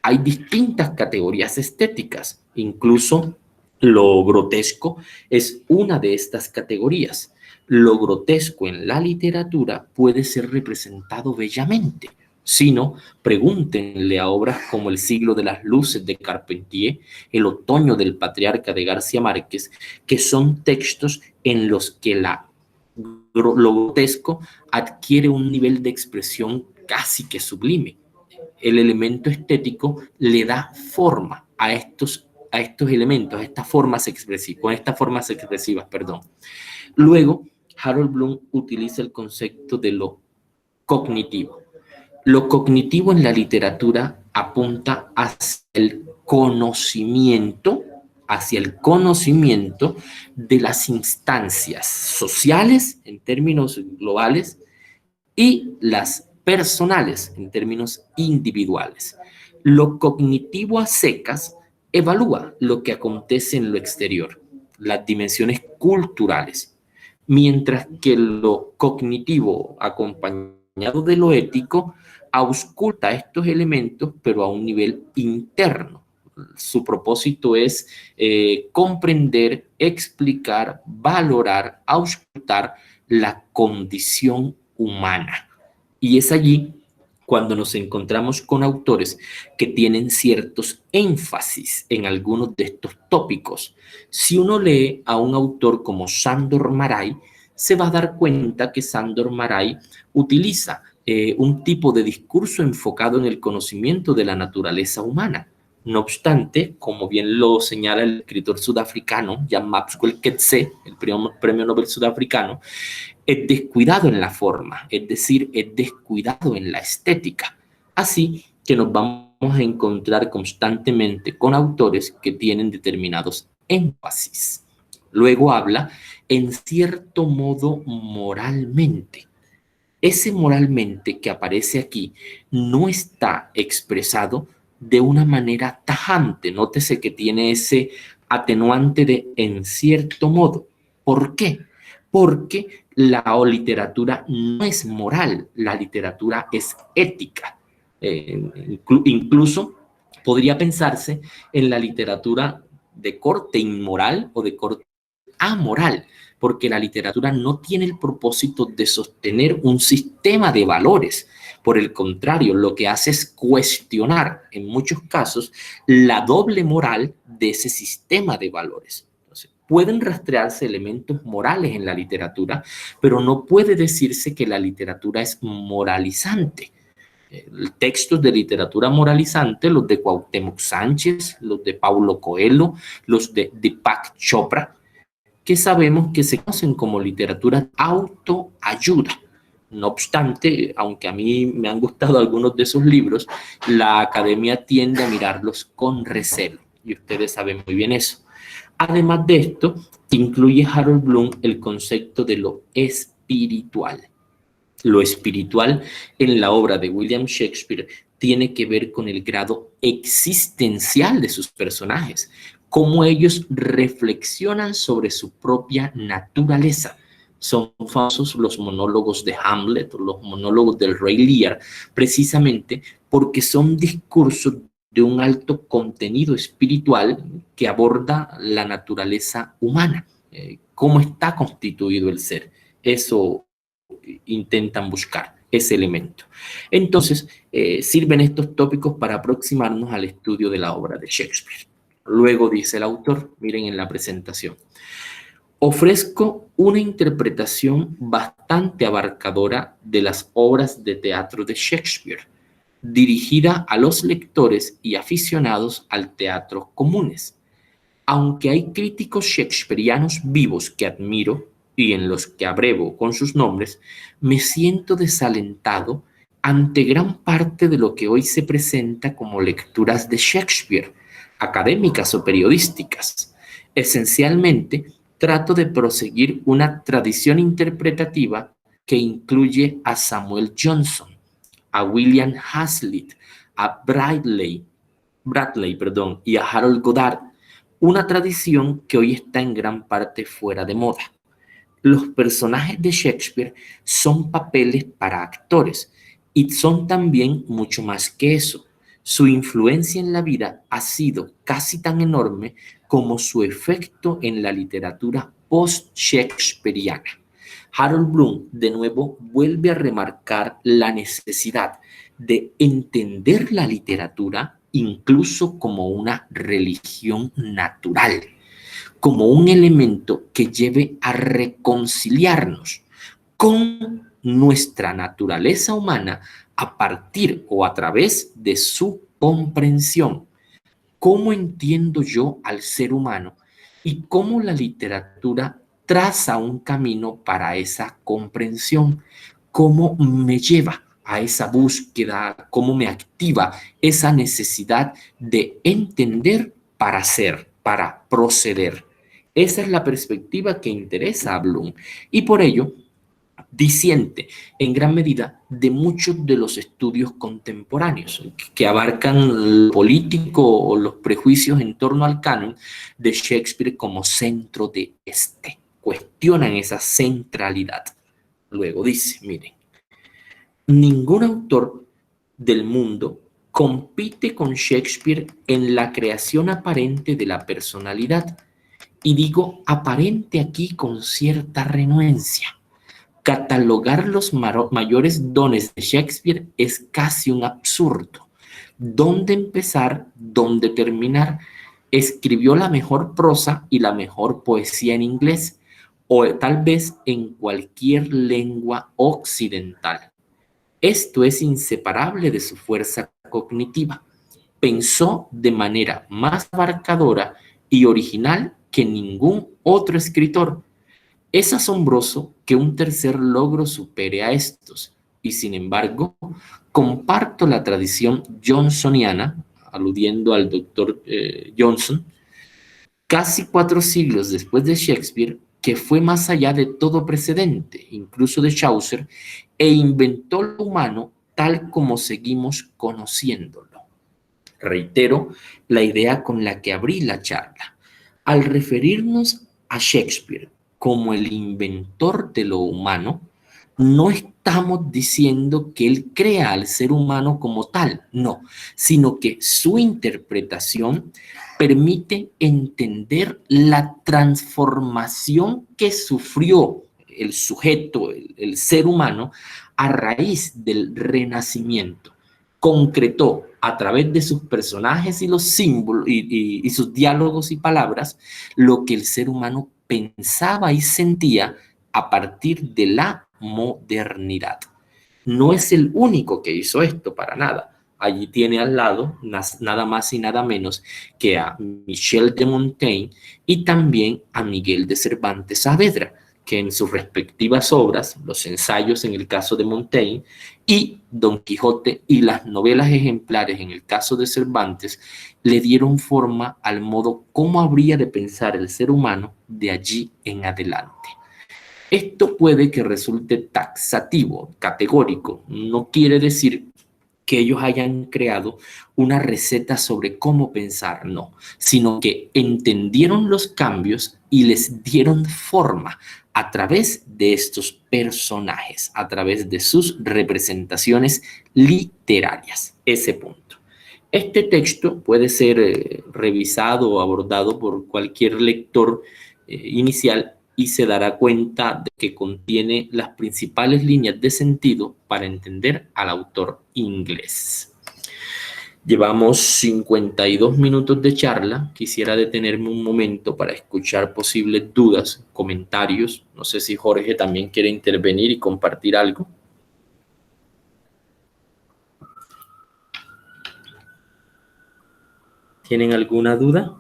Hay distintas categorías estéticas, incluso lo grotesco es una de estas categorías. Lo grotesco en la literatura puede ser representado bellamente. Si no, pregúntenle a obras como El siglo de las luces de Carpentier, El otoño del patriarca de García Márquez, que son textos en los que lo grotesco adquiere un nivel de expresión casi que sublime. El elemento estético le da forma a estos elementos, a estas formas expresivas, con estas formas expresivas, perdón. Luego, Harold Bloom utiliza el concepto de lo cognitivo. Lo cognitivo en la literatura apunta hacia el conocimiento de las instancias sociales en términos globales y las personales en términos individuales. Lo cognitivo a secas evalúa lo que acontece en lo exterior, las dimensiones culturales, mientras que lo cognitivo acompañado de lo ético ausculta estos elementos, pero a un nivel interno. Su propósito es comprender, explicar, valorar, auscultar la condición humana. Y es allí cuando nos encontramos con autores que tienen ciertos énfasis en algunos de estos tópicos. Si uno lee a un autor como Sándor Márai, se va a dar cuenta que Sándor Márai utiliza un tipo de discurso enfocado en el conocimiento de la naturaleza humana. No obstante, como bien lo señala el escritor sudafricano Jan Maxwell Coetzee, el premio Nobel sudafricano, es descuidado en la forma, es decir, es descuidado en la estética. Así que nos vamos a encontrar constantemente con autores que tienen determinados énfasis. Luego habla en cierto modo moralmente. Ese moralmente que aparece aquí no está expresado de una manera tajante. Nótese que tiene ese atenuante de en cierto modo. ¿Por qué? Porque la literatura no es moral, la literatura es ética. Incluso podría pensarse en la literatura de corte inmoral o de corte amoral, porque la literatura no tiene el propósito de sostener un sistema de valores. Por el contrario, lo que hace es cuestionar, en muchos casos, la doble moral de ese sistema de valores. Entonces, pueden rastrearse elementos morales en la literatura, pero no puede decirse que la literatura es moralizante. Textos de literatura moralizante, los de Cuauhtémoc Sánchez, los de Paulo Coelho, los de Deepak Chopra, que sabemos que se conocen como literatura autoayuda. No obstante, aunque a mí me han gustado algunos de esos libros, la academia tiende a mirarlos con recelo, y ustedes saben muy bien eso. Además de esto, incluye Harold Bloom el concepto de lo espiritual. Lo espiritual en la obra de William Shakespeare tiene que ver con el grado existencial de sus personajes, cómo ellos reflexionan sobre su propia naturaleza. Son famosos los monólogos de Hamlet, los monólogos del Rey Lear, precisamente porque son discursos de un alto contenido espiritual que aborda la naturaleza humana, cómo está constituido el ser. Eso intentan buscar, ese elemento. Entonces, sirven estos tópicos para aproximarnos al estudio de la obra de Shakespeare. Luego dice el autor, miren en la presentación, ofrezco una interpretación bastante abarcadora de las obras de teatro de Shakespeare, dirigida a los lectores y aficionados al teatro comunes. Aunque hay críticos shakespearianos vivos que admiro y en los que abrevo con sus nombres, me siento desalentado ante gran parte de lo que hoy se presenta como lecturas de Shakespeare, académicas o periodísticas. Esencialmente, trato de proseguir una tradición interpretativa que incluye a Samuel Johnson, a William Hazlitt, a Bradley y a Harold Goddard, una tradición que hoy está en gran parte fuera de moda. Los personajes de Shakespeare son papeles para actores y son también mucho más que eso. Su influencia en la vida ha sido casi tan enorme como su efecto en la literatura post-shakespeariana. Harold Bloom, de nuevo, vuelve a remarcar la necesidad de entender la literatura incluso como una religión natural, como un elemento que lleve a reconciliarnos con nuestra naturaleza humana a partir o a través de su comprensión. ¿Cómo entiendo yo al ser humano y cómo la literatura traza un camino para esa comprensión? ¿Cómo me lleva a esa búsqueda? ¿Cómo me activa esa necesidad de entender para ser, para proceder? Esa es la perspectiva que interesa a Bloom y por ello disiente en gran medida de muchos de los estudios contemporáneos que abarcan lo político o los prejuicios en torno al canon de Shakespeare como centro de este. Cuestionan esa centralidad. Luego dice, miren, ningún autor del mundo compite con Shakespeare en la creación aparente de la personalidad. Y digo aparente aquí con cierta renuencia. Catalogar los mayores dones de Shakespeare es casi un absurdo. ¿Dónde empezar? ¿Dónde terminar? Escribió la mejor prosa y la mejor poesía en inglés, o tal vez en cualquier lengua occidental. Esto es inseparable de su fuerza cognitiva. Pensó de manera más abarcadora y original que ningún otro escritor. Es asombroso que un tercer logro supere a estos, y sin embargo, comparto la tradición johnsoniana, aludiendo al doctor Johnson, casi 4 siglos después de Shakespeare, que fue más allá de todo precedente, incluso de Chaucer, e inventó lo humano tal como seguimos conociéndolo. Reitero la idea con la que abrí la charla. Al referirnos a Shakespeare como el inventor de lo humano, no estamos diciendo que él crea al ser humano como tal, no, sino que su interpretación permite entender la transformación que sufrió el sujeto, el ser humano, a raíz del renacimiento. Concretó a través de sus personajes y los símbolos y sus diálogos y palabras lo que el ser humano pensaba y sentía a partir de la modernidad. No es el único que hizo esto, para nada. Allí tiene al lado nada más y nada menos que a Michel de Montaigne y también a Miguel de Cervantes Saavedra, que en sus respectivas obras, los ensayos en el caso de Montaigne y Don Quijote y las novelas ejemplares en el caso de Cervantes, le dieron forma al modo como habría de pensar el ser humano de allí en adelante. Esto puede que resulte taxativo, categórico. No quiere decir que ellos hayan creado una receta sobre cómo pensar, no, sino que entendieron los cambios y les dieron forma a través de estos personajes, a través de sus representaciones literarias. Ese punto. Este texto puede ser revisado o abordado por cualquier lector inicial y se dará cuenta de que contiene las principales líneas de sentido para entender al autor inglés. Llevamos 52 minutos de charla. Quisiera detenerme un momento para escuchar posibles dudas, comentarios. No sé si Jorge también quiere intervenir y compartir algo. ¿Tienen alguna duda?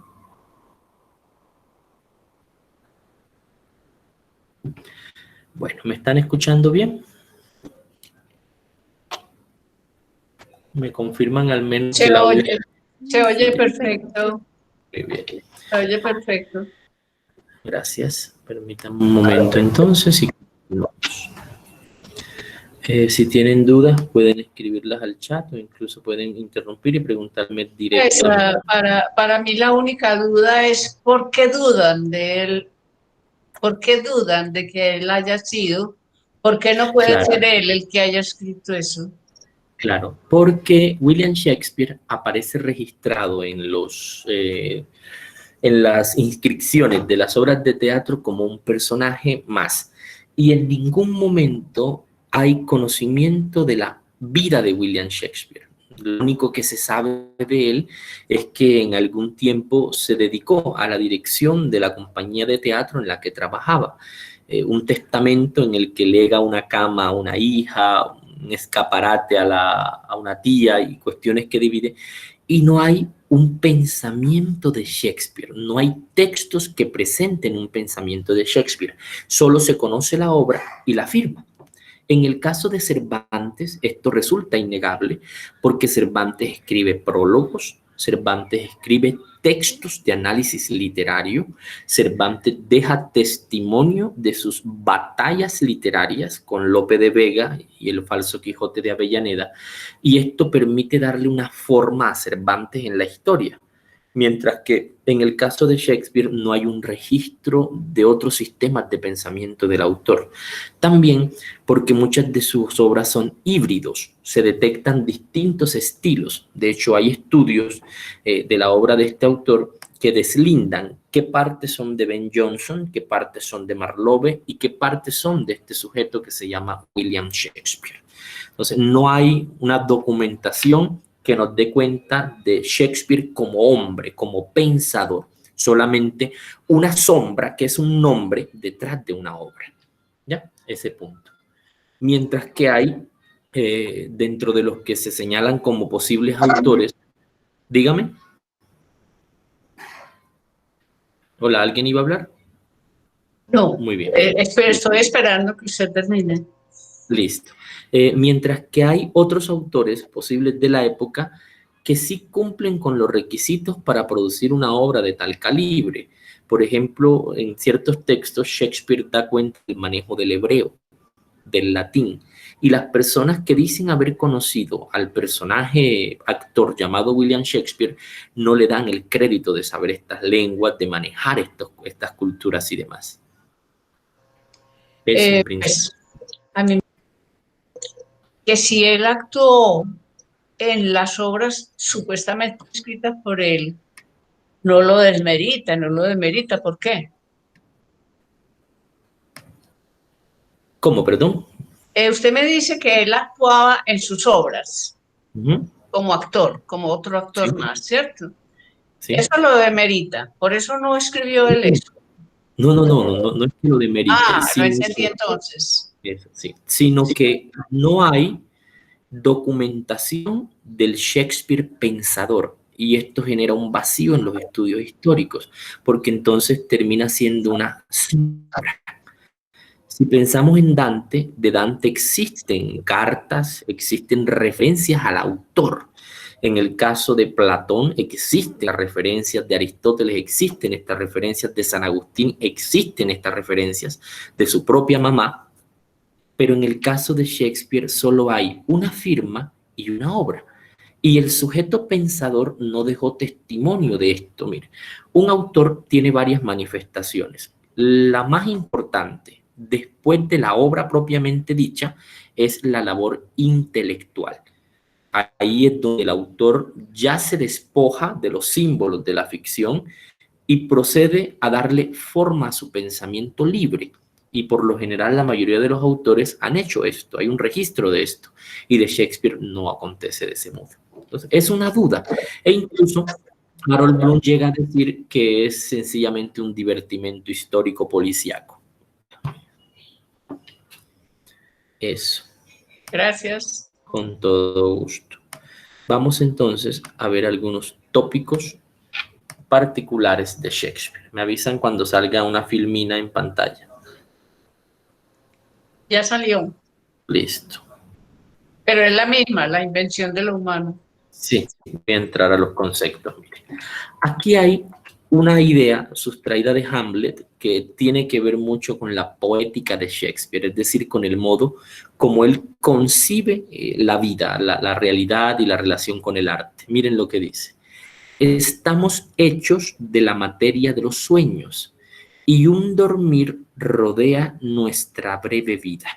Bueno, ¿me están escuchando bien? ¿Me confirman al menos que el audio? Se oye perfecto. Muy bien. Se oye perfecto. Gracias. Permítanme un momento entonces. Si tienen dudas, pueden escribirlas al chat o incluso pueden interrumpir y preguntarme directamente. Para mí la única duda es ¿por qué dudan de él? ¿Por qué dudan de que él haya sido? ¿Por qué no puede Claro, ser él el que haya escrito eso? claro, porque William Shakespeare aparece registrado en las inscripciones de las obras de teatro como un personaje más. Y en ningún momento hay conocimiento de la vida de William Shakespeare. Lo único que se sabe de él es que en algún tiempo se dedicó a la dirección de la compañía de teatro en la que trabajaba. Un testamento en el que lega una cama a una hija, un escaparate a una tía y cuestiones que divide. Y no hay un pensamiento de Shakespeare, no hay textos que presenten un pensamiento de Shakespeare, solo se conoce la obra y la firma. En el caso de Cervantes, esto resulta innegable porque Cervantes escribe prólogos, Cervantes escribe textos de análisis literario, Cervantes deja testimonio de sus batallas literarias con Lope de Vega y el falso Quijote de Avellaneda, y esto permite darle una forma a Cervantes en la historia. Mientras que en el caso de Shakespeare no hay un registro de otros sistemas de pensamiento del autor. También porque muchas de sus obras son híbridos, se detectan distintos estilos. De hecho, hay estudios de la obra de este autor que deslindan qué partes son de Ben Jonson, qué partes son de Marlowe y qué partes son de este sujeto que se llama William Shakespeare. Entonces, no hay una documentación que nos dé cuenta de Shakespeare como hombre, como pensador, solamente una sombra que es un nombre detrás de una obra. ¿Ya? Ese punto. Mientras que hay, dentro de los que se señalan como posibles autores, dígame. Hola, ¿alguien iba a hablar? No, Muy bien. estoy esperando que usted termine. Listo. Mientras que hay otros autores posibles de la época que sí cumplen con los requisitos para producir una obra de tal calibre. Por ejemplo, en ciertos textos Shakespeare da cuenta del manejo del hebreo, del latín, y las personas que dicen haber conocido al personaje actor llamado William Shakespeare no le dan el crédito de saber estas lenguas, de manejar estas culturas y demás. Eso en principio. A mí que si él actuó en las obras supuestamente escritas por él, no lo desmerita, no lo desmerita. ¿Por qué? ¿Cómo, perdón? Usted me dice que él actuaba en sus obras Ujú. como actor, como otro Sí, actor más, ¿cierto? sí. Eso lo demerita, por eso no escribió él eso. No, no, no, no, no, no es que lo demerite, Ah, lo sino, entendí entonces. eso, sí, sino que no hay documentación del Shakespeare pensador. Y esto genera un vacío en los estudios históricos, porque entonces termina siendo una sombra. Si pensamos en Dante, de Dante existen cartas, existen referencias al autor. En el caso de Platón existen las referencias, de Aristóteles existen estas referencias, de San Agustín existen estas referencias, de su propia mamá, pero en el caso de Shakespeare solo hay una firma y una obra. Y el sujeto pensador no dejó testimonio de esto. Mire, un autor tiene varias manifestaciones. La más importante, después de la obra propiamente dicha, es la labor intelectual. Ahí es donde el autor ya se despoja de los símbolos de la ficción y procede a darle forma a su pensamiento libre. Y por lo general la mayoría de los autores han hecho esto, hay un registro de esto, y de Shakespeare no acontece de ese modo. Entonces, es una duda. E incluso Harold Bloom llega a decir que es sencillamente un divertimento histórico policíaco. Eso, Gracias. con todo gusto. Vamos entonces a ver algunos tópicos particulares de Shakespeare. Me avisan cuando salga una filmina en pantalla. Ya salió, Listo. pero es la misma, la invención de lo humano. Sí, voy a entrar a los conceptos. Aquí hay una idea sustraída de Hamlet que tiene que ver mucho con la poética de Shakespeare, es decir, con el modo como él concibe la vida, la realidad y la relación con el arte. Miren lo que dice. Estamos hechos de la materia de los sueños y un dormir rodea nuestra breve vida.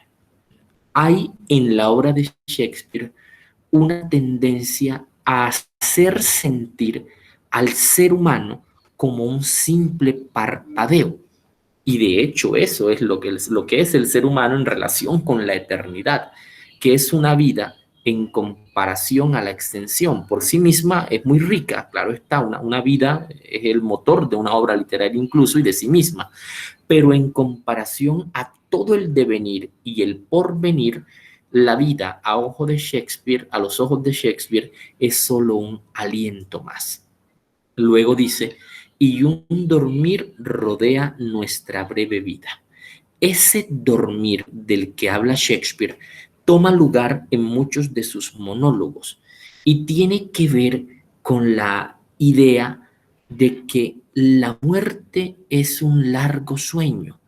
Hay en la obra de Shakespeare una tendencia a hacer sentir al ser humano como un simple parpadeo. Y de hecho eso es lo que es el ser humano en relación con la eternidad, que es una vida en comparación a la extensión. Por sí misma es muy rica, claro está, una vida es el motor de una obra literaria incluso y de sí misma, pero en comparación a todo el devenir y el porvenir, la vida a ojo de Shakespeare, a los ojos de Shakespeare, es solo un aliento más. Luego dice, y un dormir rodea nuestra breve vida. Ese dormir del que habla Shakespeare toma lugar en muchos de sus monólogos y tiene que ver con la idea de que la muerte es un largo sueño.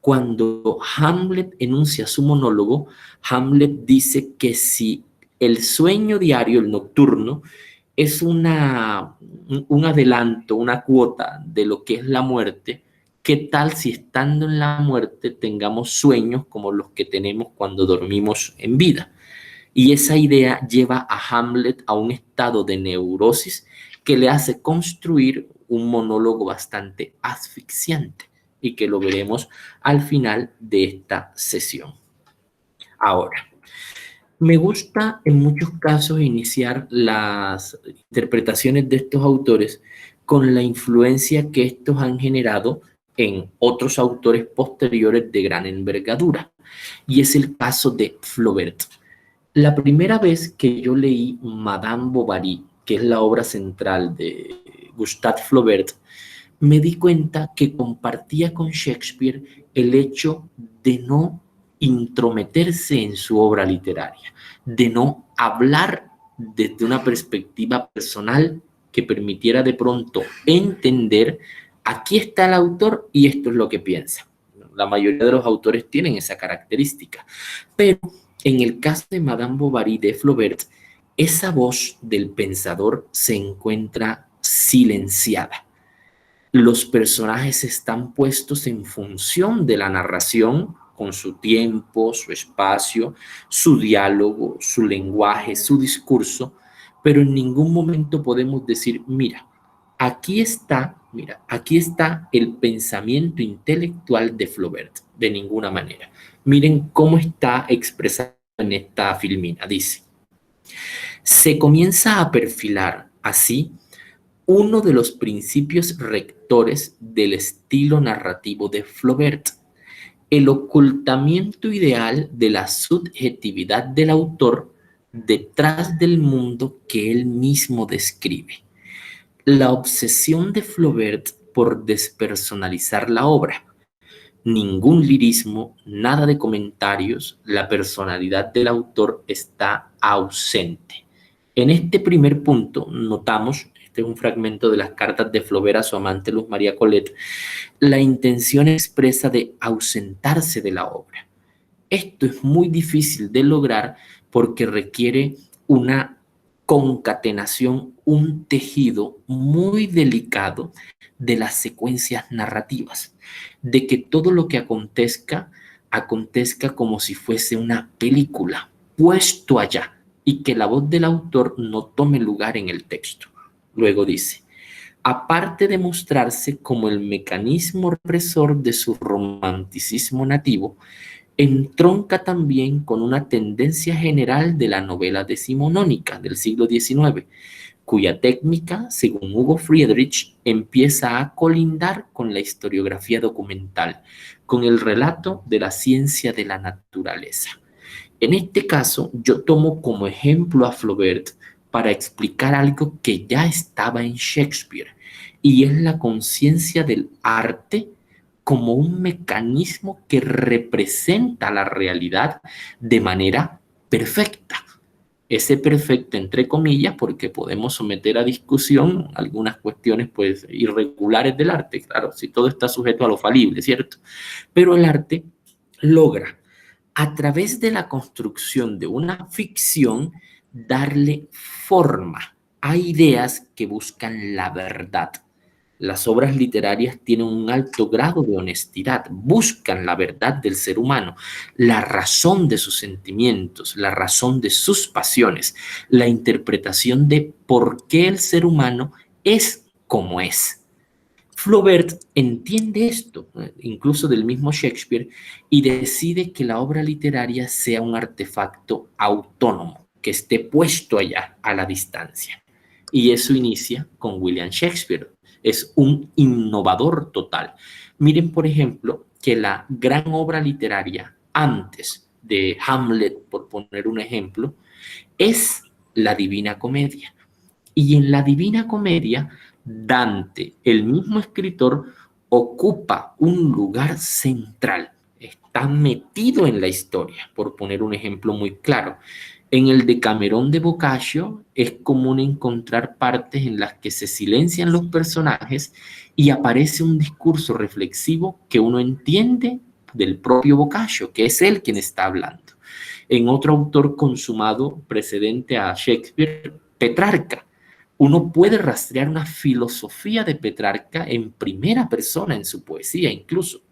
Cuando Hamlet enuncia su monólogo, Hamlet dice que si el sueño diario, el nocturno, es un adelanto, una cuota de lo que es la muerte, ¿qué tal si estando en la muerte tengamos sueños como los que tenemos cuando dormimos en vida? Y esa idea lleva a Hamlet a un estado de neurosis que le hace construir un monólogo bastante asfixiante y que lo veremos al final de esta sesión. Ahora, me gusta en muchos casos iniciar las interpretaciones de estos autores con la influencia que estos han generado en otros autores posteriores de gran envergadura. Y es el caso de Flaubert. La primera vez que yo leí Madame Bovary, que es la obra central de Gustave Flaubert, me di cuenta que compartía con Shakespeare el hecho de no intrometerse en su obra literaria, de no hablar desde una perspectiva personal que permitiera de pronto entender aquí está el autor y esto es lo que piensa. La mayoría de los autores tienen esa característica, pero en el caso de Madame Bovary de Flaubert, esa voz del pensador se encuentra silenciada. Los personajes están puestos en función de la narración con su tiempo, su espacio, su diálogo, su lenguaje, su discurso, pero en ningún momento podemos decir, mira, aquí está el pensamiento intelectual de Flaubert, de ninguna manera. Miren cómo está expresado en esta filmina, dice. Se comienza a perfilar así uno de los principios rectores del estilo narrativo de Flaubert, el ocultamiento ideal de la subjetividad del autor detrás del mundo que él mismo describe. La obsesión de Flaubert por despersonalizar la obra. Ningún lirismo, nada de comentarios, la personalidad del autor está ausente. En este primer punto notamos, este es un fragmento de las cartas de Flaubert a su amante Luz María Colette, la intención expresa de ausentarse de la obra. Esto es muy difícil de lograr porque requiere una concatenación, un tejido muy delicado de las secuencias narrativas, de que todo lo que acontezca como si fuese una película, puesto allá, y que la voz del autor no tome lugar en el texto. Luego dice, aparte de mostrarse como el mecanismo represor de su romanticismo nativo, entronca también con una tendencia general de la novela decimonónica del siglo XIX, cuya técnica, según Hugo Friedrich, empieza a colindar con la historiografía documental, con el relato de la ciencia de la naturaleza. En este caso, yo tomo como ejemplo a Flaubert para explicar algo que ya estaba en Shakespeare, y es la conciencia del arte como un mecanismo que representa la realidad de manera perfecta. Ese perfecto entre comillas, porque podemos someter a discusión algunas cuestiones pues irregulares del arte, claro, si todo está sujeto a lo falible, ¿cierto? Pero el arte logra, a través de la construcción de una ficción, darle forma a ideas que buscan la verdad. Las obras literarias tienen un alto grado de honestidad, buscan la verdad del ser humano, la razón de sus sentimientos, la razón de sus pasiones, la interpretación de por qué el ser humano es como es. Flaubert entiende esto, incluso del mismo Shakespeare, y decide que la obra literaria sea un artefacto autónomo, que esté puesto allá a la distancia. Y eso inicia con William Shakespeare. Es un innovador total. Miren, por ejemplo, que la gran obra literaria antes de Hamlet, por poner un ejemplo, es la Divina Comedia. Y en la Divina Comedia, Dante, el mismo escritor, ocupa un lugar central. Está metido en la historia, por poner un ejemplo muy claro. En el Decamerón de Boccaccio es común encontrar partes en las que se silencian los personajes y aparece un discurso reflexivo que uno entiende del propio Boccaccio, que es él quien está hablando. En otro autor consumado precedente a Shakespeare, Petrarca, uno puede rastrear una filosofía de Petrarca en primera persona en su poesía incluso.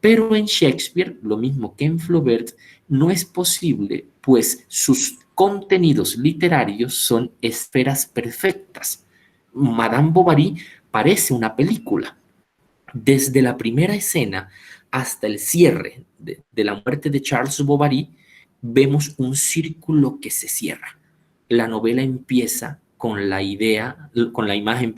Pero en Shakespeare, lo mismo que en Flaubert, no es posible, pues sus contenidos literarios son esferas perfectas. Madame Bovary parece una película. Desde la primera escena hasta el cierre de la muerte de Charles Bovary, vemos un círculo que se cierra. La novela empieza con la imagen,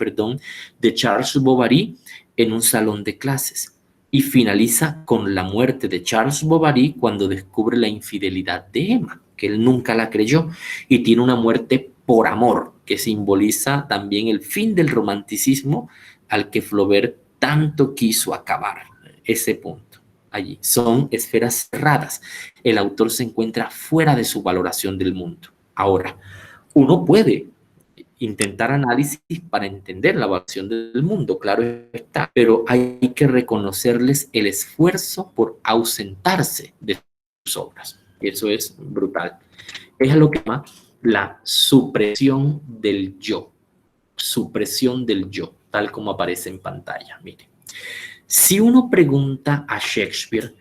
de Charles Bovary en un salón de clases y finaliza con la muerte de Charles Bovary cuando descubre la infidelidad de Emma, que él nunca la creyó, y tiene una muerte por amor, que simboliza también el fin del romanticismo al que Flaubert tanto quiso acabar. Ese punto allí son esferas cerradas. El autor se encuentra fuera de su valoración del mundo. Ahora, uno puede intentar análisis para entender la valoración del mundo, claro está, pero hay que reconocerles el esfuerzo por ausentarse de sus obras. Eso es brutal. Es lo que llama la supresión del yo, tal como aparece en pantalla. Mire, si uno pregunta a Shakespeare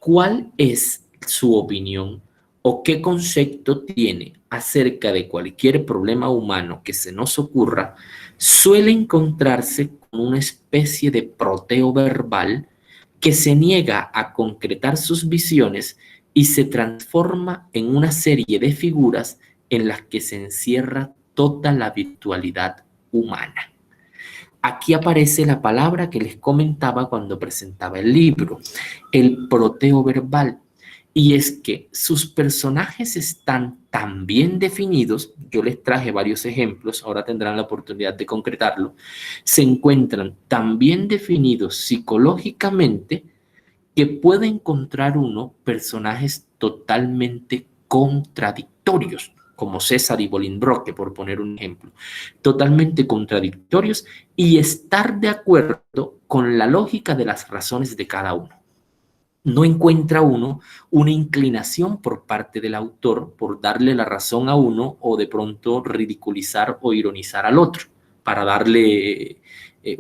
¿cuál es su opinión o qué concepto tiene acerca de cualquier problema humano que se nos ocurra? Suele encontrarse con una especie de proteo verbal que se niega a concretar sus visiones y se transforma en una serie de figuras en las que se encierra toda la virtualidad humana. Aquí aparece la palabra que les comentaba cuando presentaba el libro, el proteo verbal. Y es que sus personajes están tan bien definidos, yo les traje varios ejemplos, ahora tendrán la oportunidad de concretarlo, se encuentran tan bien definidos psicológicamente que puede encontrar uno personajes totalmente contradictorios, como César y Bolingbroke, por poner un ejemplo, totalmente contradictorios y estar de acuerdo con la lógica de las razones de cada uno. No encuentra uno una inclinación por parte del autor por darle la razón a uno o de pronto ridiculizar o ironizar al otro para darle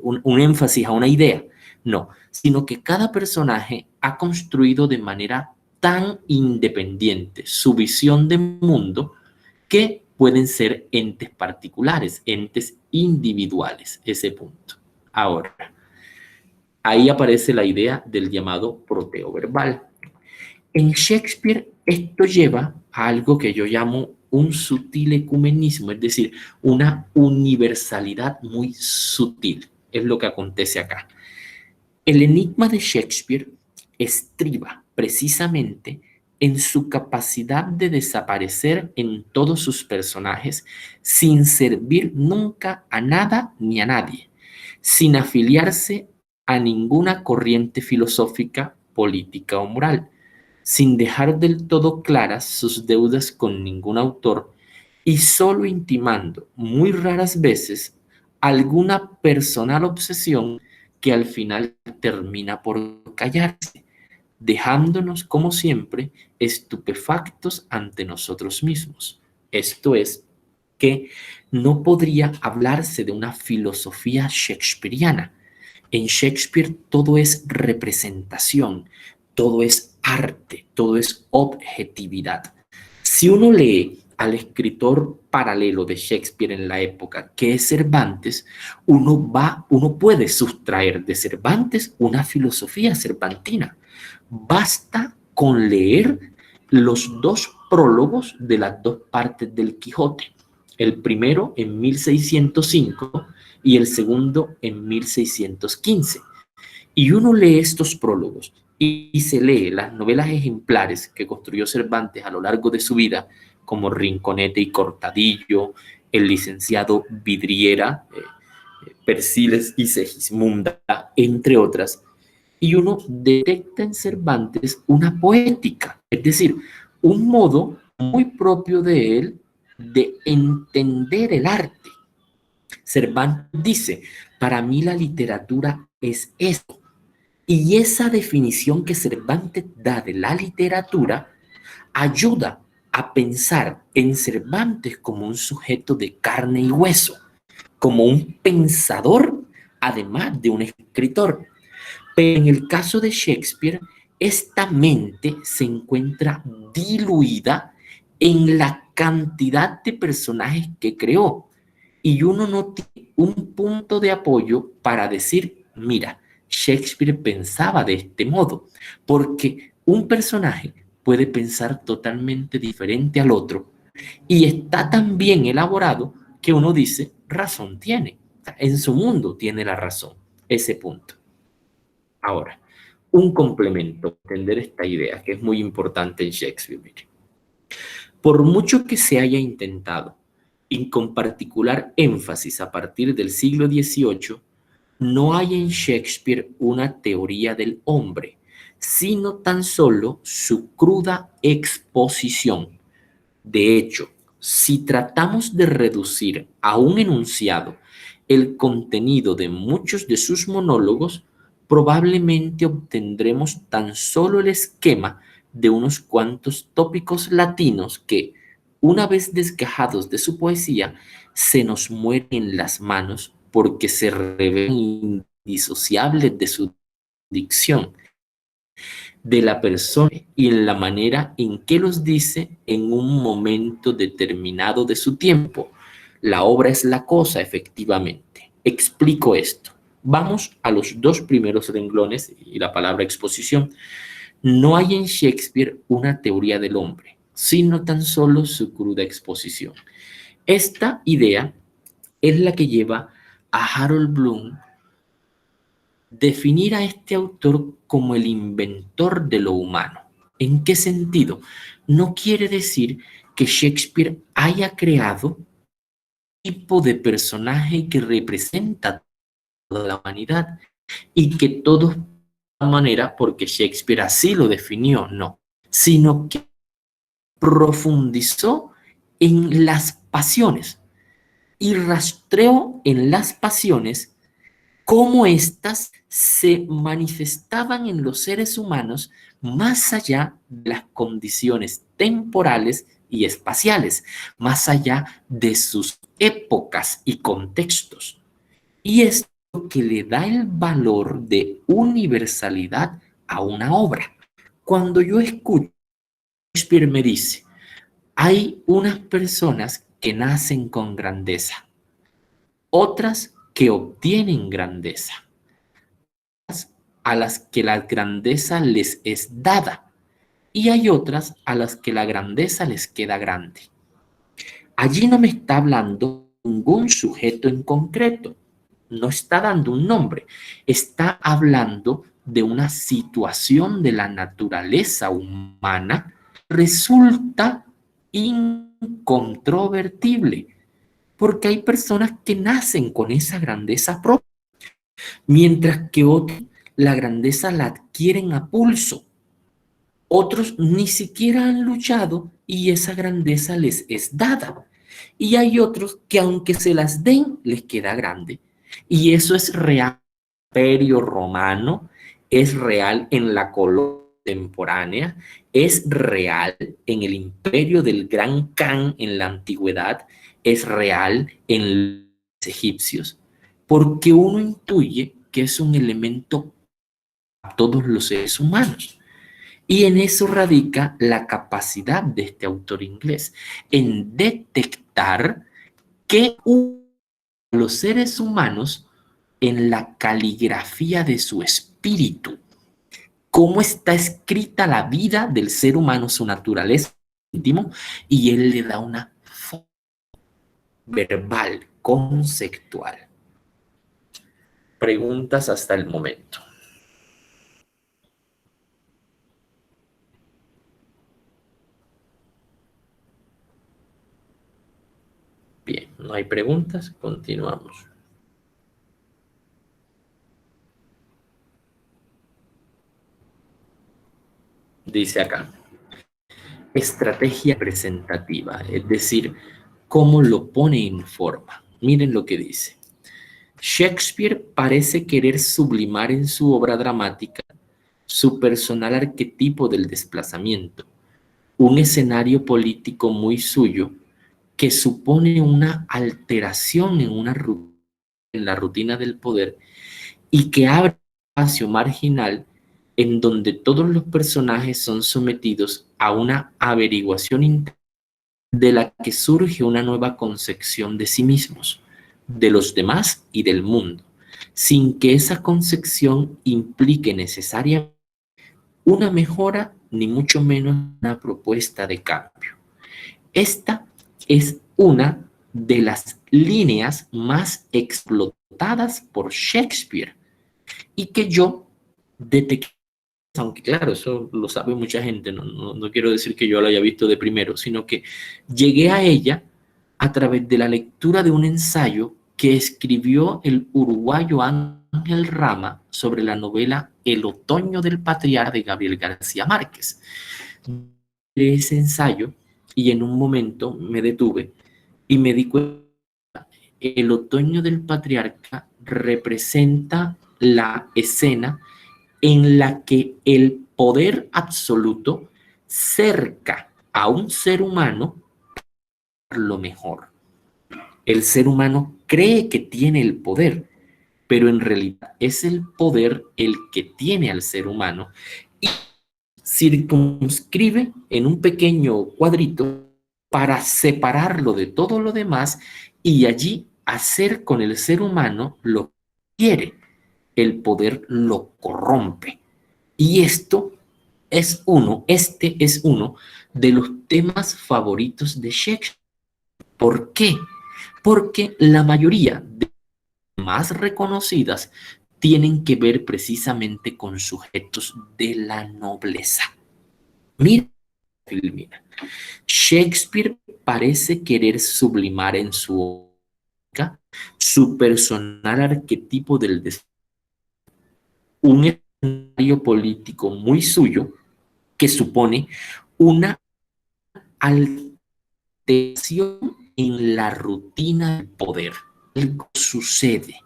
un énfasis a una idea. No, sino que cada personaje ha construido de manera tan independiente su visión de mundo que pueden ser entes particulares, entes individuales, ese punto. Ahora, ahí aparece la idea del llamado proteo verbal. En Shakespeare esto lleva a algo que yo llamo un sutil ecumenismo, es decir, una universalidad muy sutil, es lo que acontece acá. El enigma de Shakespeare estriba precisamente en su capacidad de desaparecer en todos sus personajes sin servir nunca a nada ni a nadie, sin afiliarse a ninguna corriente filosófica, política o moral, sin dejar del todo claras sus deudas con ningún autor y solo intimando muy raras veces alguna personal obsesión que al final termina por callarse, dejándonos como siempre estupefactos ante nosotros mismos. Esto es, que no podría hablarse de una filosofía shakespeariana. En Shakespeare todo es representación, todo es arte, todo es objetividad. Si uno lee al escritor paralelo de Shakespeare en la época, que es Cervantes, uno puede sustraer de Cervantes una filosofía cervantina. Basta con leer los dos prólogos de las dos partes del Quijote, el primero en 1605 y el segundo en 1615. Y uno lee estos prólogos y se lee las novelas ejemplares que construyó Cervantes a lo largo de su vida, como Rinconete y Cortadillo, El licenciado Vidriera, Persiles y Segismunda, entre otras, y uno detecta en Cervantes una poética, es decir, un modo muy propio de él de entender el arte. Cervantes dice, para mí la literatura es esto. Y esa definición que Cervantes da de la literatura ayuda a pensar en Cervantes como un sujeto de carne y hueso, como un pensador, además de un escritor. Pero en el caso de Shakespeare, esta mente se encuentra diluida en la cantidad de personajes que creó y uno no tiene un punto de apoyo para decir, mira, Shakespeare pensaba de este modo, porque un personaje puede pensar totalmente diferente al otro y está tan bien elaborado que uno dice, razón tiene, en su mundo tiene la razón, ese punto. Ahora, un complemento, entender esta idea que es muy importante en Shakespeare. Mire. Por mucho que se haya intentado, y con particular énfasis a partir del siglo XVIII, no hay en Shakespeare una teoría del hombre, sino tan solo su cruda exposición. De hecho, si tratamos de reducir a un enunciado el contenido de muchos de sus monólogos, probablemente obtendremos tan solo el esquema de unos cuantos tópicos latinos que, una vez desgajados de su poesía, se nos mueren en las manos porque se revelan indisociables de su dicción. de la persona y en la manera en que los dice en un momento determinado de su tiempo. La obra es la cosa, efectivamente. Explico esto. Vamos a los dos primeros renglones y la palabra exposición. No hay en Shakespeare una teoría del hombre, sino tan solo su cruda exposición. Esta idea es la que lleva a Harold Bloom definir a este autor como el inventor de lo humano. ¿En qué sentido? No quiere decir que Shakespeare haya creado un tipo de personaje que representa toda la humanidad y que todos de alguna manera, porque Shakespeare así lo definió, no, sino que profundizó en las pasiones y rastreó en las pasiones cómo éstas se manifestaban en los seres humanos más allá de las condiciones temporales y espaciales, más allá de sus épocas y contextos. Y es lo que le da el valor de universalidad a una obra. Cuando yo escucho, Shakespeare me dice, hay unas personas que nacen con grandeza, otras que obtienen grandeza, a las que la grandeza les es dada y hay otras a las que la grandeza les queda grande. Allí no me está hablando ningún sujeto en concreto, no está dando un nombre, está hablando de una situación de la naturaleza humana, resulta incontrovertible, porque hay personas que nacen con esa grandeza propia, mientras que otros la grandeza la adquieren a pulso. Otros ni siquiera han luchado y esa grandeza les es dada. Y hay otros que aunque se las den, les queda grande. Y eso es real en el Imperio Romano, es real en la colonia contemporánea, es real en el imperio del Gran Khan en la antigüedad, es real en los egipcios, porque uno intuye que es un elemento a todos los seres humanos. Y en eso radica la capacidad de este autor inglés, en detectar que los seres humanos en la caligrafía de su espíritu, cómo está escrita la vida del ser humano, su naturaleza íntimo, y él le da una forma verbal, conceptual. Preguntas hasta el momento. Bien, no hay preguntas, continuamos. Dice acá, estrategia presentativa, es decir, cómo lo pone en forma. Miren lo que dice. Shakespeare parece querer sublimar en su obra dramática su personal arquetipo del desplazamiento, un escenario político muy suyo que supone una alteración en la rutina del poder y que abre un espacio marginal en donde todos los personajes son sometidos a una averiguación interna de la que surge una nueva concepción de sí mismos, de los demás y del mundo, sin que esa concepción implique necesariamente una mejora ni mucho menos una propuesta de cambio. Esta es una de las líneas más explotadas por Shakespeare y que yo detecté, aunque claro, eso lo sabe mucha gente, no quiero decir que yo lo haya visto de primero, sino que llegué a ella a través de la lectura de un ensayo que escribió el uruguayo Ángel Rama sobre la novela El otoño del patriarca de Gabriel García Márquez. De ese ensayo y en un momento me detuve y me di cuenta que el otoño del patriarca representa la escena en la que el poder absoluto cerca a un ser humano lo mejor. El ser humano cree que tiene el poder, pero en realidad es el poder el que tiene al ser humano y circunscribe en un pequeño cuadrito para separarlo de todo lo demás y allí hacer con el ser humano lo que quiere. El poder lo corrompe. Y este es uno de los temas favoritos de Shakespeare. ¿Por qué? Porque la mayoría de las más reconocidas tienen que ver precisamente con sujetos de la nobleza. Mira, Filomena, Shakespeare parece querer sublimar en su obra su personal arquetipo del deseo, un escenario político muy suyo que supone una alteración en la rutina del poder. Algo sucede,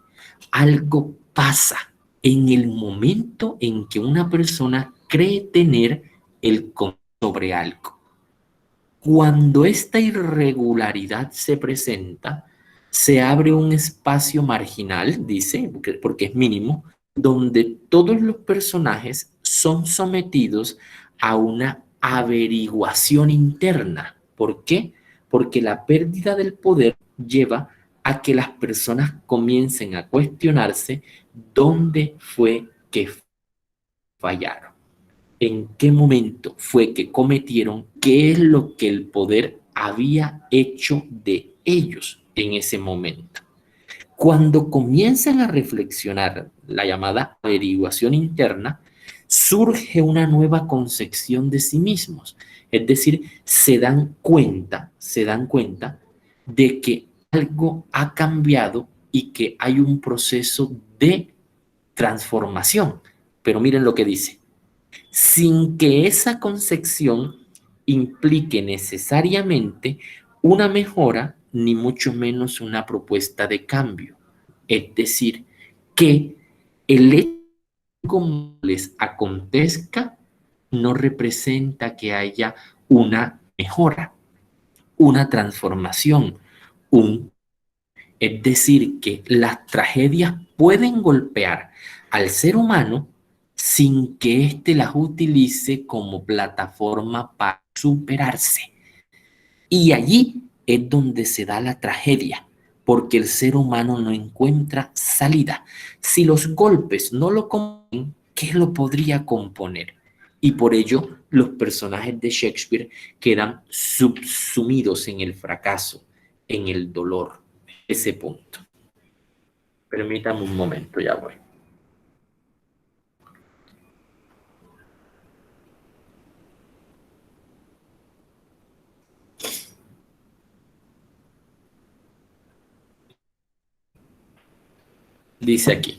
algo pasa en el momento en que una persona cree tener el control sobre algo. Cuando esta irregularidad se presenta, se abre un espacio marginal, dice, porque es mínimo, donde todos los personajes son sometidos a una averiguación interna. ¿Por qué? Porque la pérdida del poder lleva a que las personas comiencen a cuestionarse dónde fue que fallaron, en qué momento fue que cometieron, qué es lo que el poder había hecho de ellos en ese momento. Cuando comienzan a reflexionar, la llamada averiguación interna, surge una nueva concepción de sí mismos. Es decir, se dan cuenta de que algo ha cambiado y que hay un proceso de transformación. Pero miren lo que dice: sin que esa concepción implique necesariamente una mejora, ni mucho menos una propuesta de cambio. Es decir, que el hecho como les acontezca no representa que haya una mejora, una transformación, es decir, que las tragedias pueden golpear al ser humano sin que éste las utilice como plataforma para superarse. Y allí es donde se da la tragedia, porque el ser humano no encuentra salida. Si los golpes no lo componen, ¿qué lo podría componer? Y por ello los personajes de Shakespeare quedan subsumidos en el fracaso, en el dolor. Ese punto. Permítame un momento, ya voy. Dice aquí: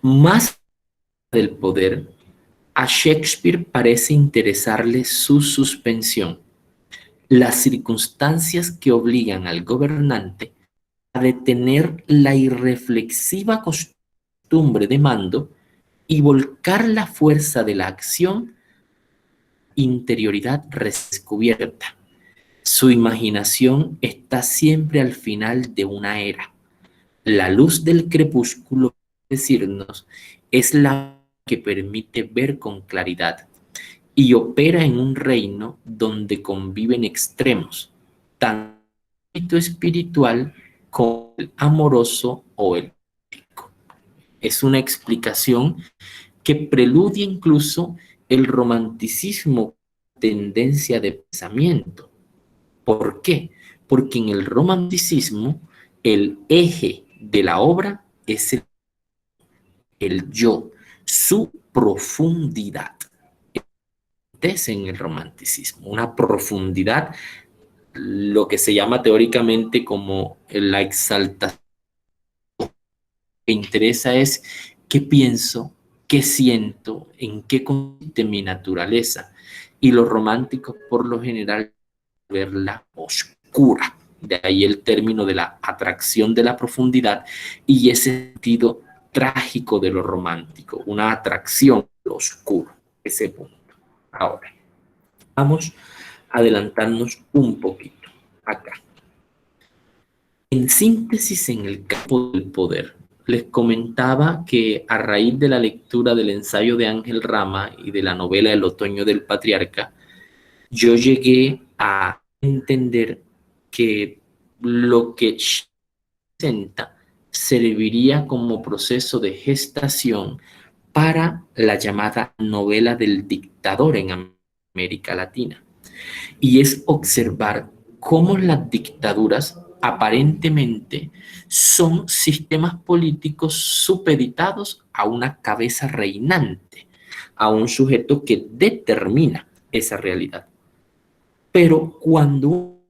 más del poder, a Shakespeare parece interesarle su suspensión, las circunstancias que obligan al gobernante a detener la irreflexiva costumbre de mando y volcar la fuerza de la acción, interioridad descubierta. Su imaginación está siempre al final de una era. La luz del crepúsculo, decirnos, es la que permite ver con claridad y opera en un reino donde conviven extremos, tanto el espiritual como el amoroso o el político. Es una explicación que preludia incluso el romanticismo, tendencia de pensamiento. ¿Por qué? Porque en el romanticismo el eje de la obra es el yo, su profundidad. Es en el romanticismo, una profundidad, lo que se llama teóricamente como la exaltación. Lo que interesa es qué pienso, qué siento, en qué consiste mi naturaleza. Y los románticos por lo general verla oscura. De ahí el término de la atracción de la profundidad y ese sentido trágico de lo romántico, una atracción a lo oscuro, ese punto. Ahora, vamos a adelantarnos un poquito acá. En síntesis, en el campo del poder, les comentaba que a raíz de la lectura del ensayo de Ángel Rama y de la novela El otoño del patriarca, yo llegué a entender que lo que presenta serviría como proceso de gestación para la llamada novela del dictador en América Latina. Y es observar cómo las dictaduras aparentemente son sistemas políticos supeditados a una cabeza reinante, a un sujeto que determina esa realidad. Pero cuando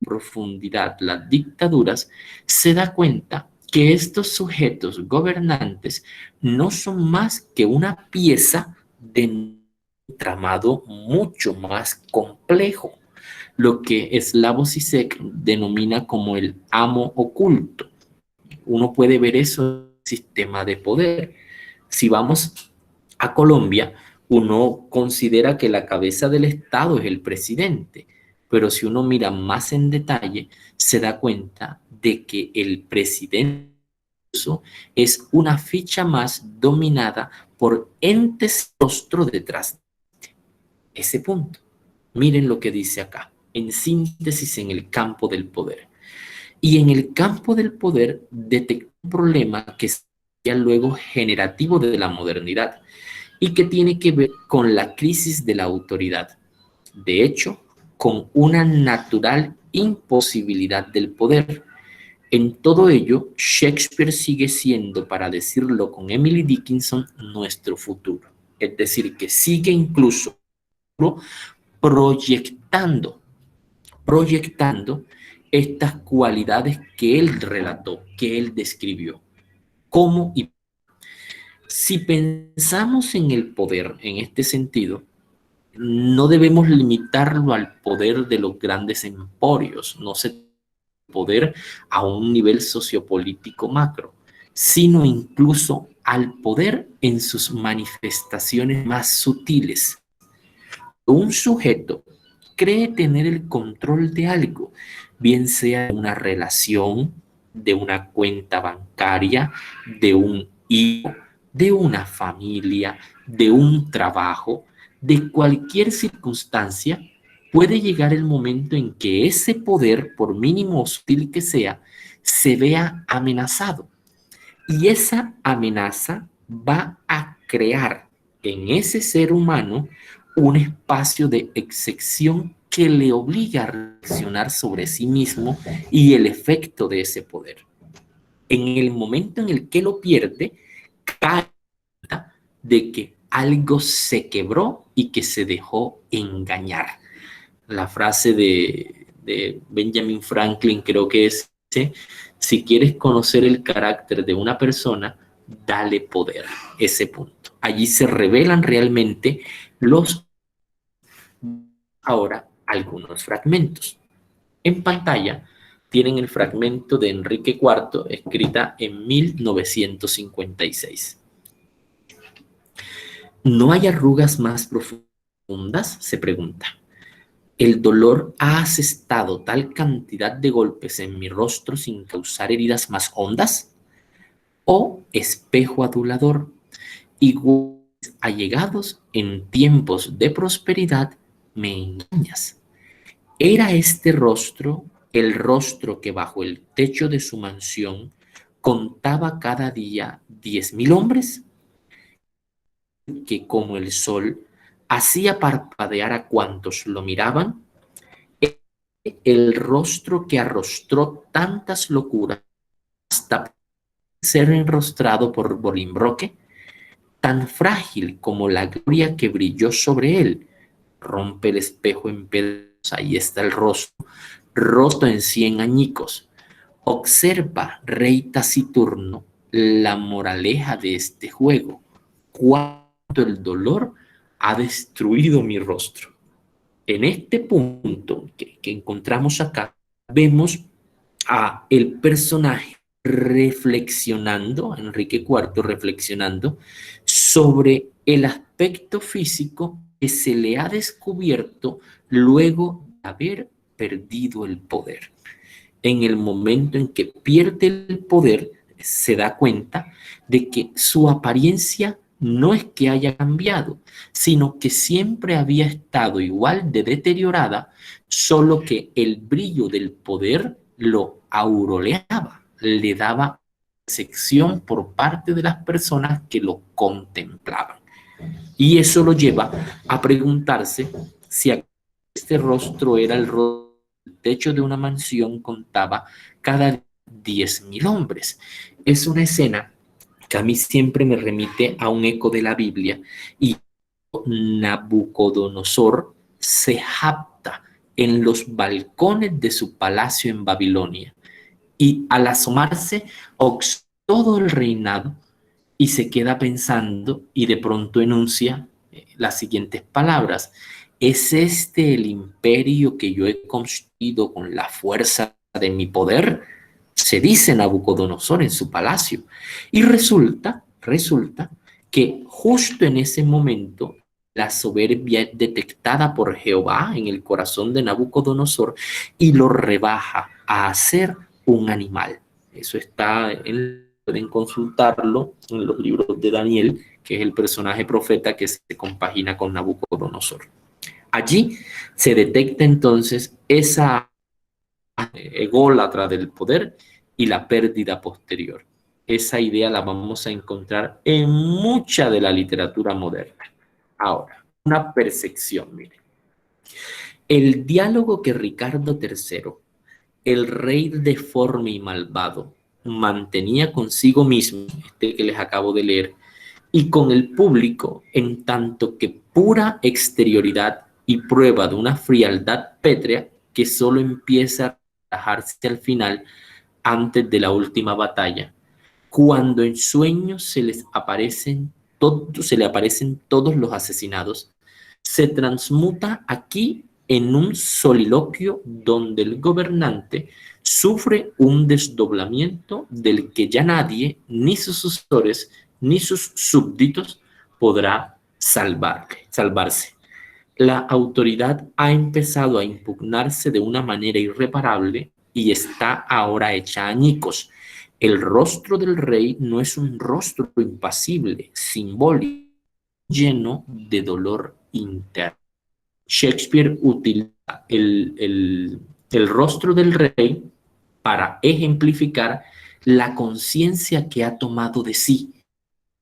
en profundidad las dictaduras, se da cuenta que estos sujetos gobernantes no son más que una pieza de un entramado mucho más complejo, lo que Slavoj Žižek denomina como el amo oculto. Uno puede ver eso en el sistema de poder. Si vamos a Colombia, uno considera que la cabeza del Estado es el presidente, pero si uno mira más en detalle, se da cuenta de que el presidente es una ficha más dominada por entes rostro detrás de ese punto. Miren lo que dice acá, en síntesis en el campo del poder. Y en el campo del poder detecta un problema que sería luego generativo de la modernidad y que tiene que ver con la crisis de la autoridad. De hecho, con una natural imposibilidad del poder. En todo ello, Shakespeare sigue siendo, para decirlo con Emily Dickinson, nuestro futuro. Es decir, que sigue incluso proyectando estas cualidades que él relató, que él describió. ¿Cómo? Y si pensamos en el poder en este sentido, no debemos limitarlo al poder de los grandes emporios, no se poder a un nivel sociopolítico macro, sino incluso al poder en sus manifestaciones más sutiles. Un sujeto cree tener el control de algo, bien sea de una relación, de una cuenta bancaria, de un hijo, de una familia, de un trabajo, de cualquier circunstancia, puede llegar el momento en que ese poder, por mínimo hostil que sea, se vea amenazado. Y esa amenaza va a crear en ese ser humano un espacio de excepción que le obliga a reflexionar sobre sí mismo y el efecto de ese poder. En el momento en el que lo pierde, cae de que algo se quebró y que se dejó engañar. La frase de Benjamin Franklin creo que es: si quieres conocer el carácter de una persona, dale poder. Ese punto. Allí se revelan realmente los... Ahora, algunos fragmentos. En pantalla tienen el fragmento de Enrique IV, escrita en 1956. ¿No hay arrugas más profundas?, se pregunta. ¿El dolor ha asestado tal cantidad de golpes en mi rostro sin causar heridas más hondas? ¿Oh, espejo adulador, iguales allegados en tiempos de prosperidad, me engañas? ¿Era este rostro el rostro que bajo el techo de su mansión contaba cada día 10.000 hombres? Que como el sol hacía parpadear a cuantos lo miraban, el rostro que arrostró tantas locuras hasta ser enrostrado por Bolingbroke, tan frágil como la gloria que brilló sobre él. Rompe el espejo en pedazos, ahí está el rostro, roto en 100 añicos. Observa, rey taciturno, la moraleja de este juego. Cuánto el dolor ha destruido mi rostro. En este punto que encontramos acá, vemos a el personaje reflexionando, Enrique IV reflexionando sobre el aspecto físico que se le ha descubierto luego de haber perdido el poder. En el momento en que pierde el poder, se da cuenta de que su apariencia no es que haya cambiado, sino que siempre había estado igual de deteriorada, solo que el brillo del poder lo aureolaba, le daba percepción por parte de las personas que lo contemplaban. Y eso lo lleva a preguntarse si este rostro era el rostro del techo de una mansión contaba cada 10.000 hombres. Es una escena que a mí siempre me remite a un eco de la Biblia, y Nabucodonosor se japta en los balcones de su palacio en Babilonia, y al asomarse observa todo el reinado y se queda pensando, y de pronto enuncia las siguientes palabras: ¿es este el imperio que yo he construido con la fuerza de mi poder? Se dice Nabucodonosor en su palacio. Y resulta que justo en ese momento la soberbia es detectada por Jehová en el corazón de Nabucodonosor y lo rebaja a ser un animal. Eso está pueden consultarlo en los libros de Daniel, que es el personaje profeta que se compagina con Nabucodonosor. Allí se detecta entonces esa ególatra del poder y la pérdida posterior. Esa idea la vamos a encontrar en mucha de la literatura moderna. Ahora, una percepción, miren. El diálogo que Ricardo III, el rey deforme y malvado, mantenía consigo mismo, este que les acabo de leer, y con el público, en tanto que pura exterioridad y prueba de una frialdad pétrea que solo empieza a relajarse al final, antes de la última batalla, cuando en sueños se le aparecen todos los asesinados, se transmuta aquí en un soliloquio donde el gobernante sufre un desdoblamiento del que ya nadie, ni sus sucesores, ni sus súbditos, podrá salvarse. La autoridad ha empezado a impugnarse de una manera irreparable y está ahora hecha añicos. El rostro del rey no es un rostro impasible, simbólico, lleno de dolor interno. Shakespeare utiliza el rostro del rey para ejemplificar la conciencia que ha tomado de sí.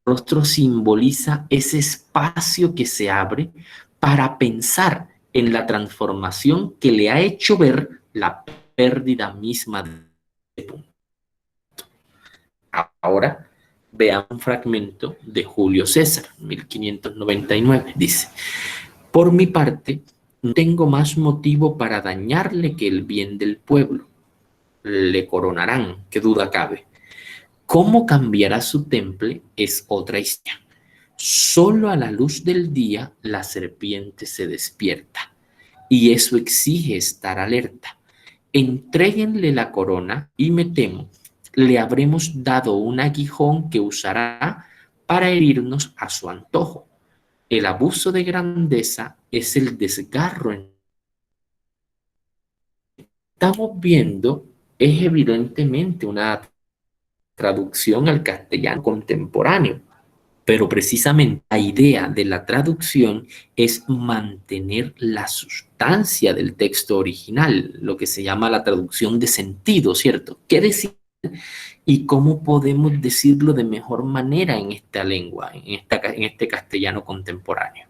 El rostro simboliza ese espacio que se abre para pensar en la transformación que le ha hecho ver la pérdida misma de ese punto. Ahora veamos un fragmento de Julio César, 1599. Dice: por mi parte, no tengo más motivo para dañarle que el bien del pueblo. Le coronarán, qué duda cabe. ¿Cómo cambiará su temple? Es otra historia. Solo a la luz del día la serpiente se despierta, y eso exige estar alerta. Entréguenle la corona y me temo, le habremos dado un aguijón que usará para herirnos a su antojo. El abuso de grandeza es el desgarro. Estamos viendo, es evidentemente una traducción al castellano contemporáneo, pero precisamente la idea de la traducción es mantener la sustancia del texto original, lo que se llama la traducción de sentido, ¿cierto? ¿Qué decir y cómo podemos decirlo de mejor manera en esta lengua, en este castellano contemporáneo?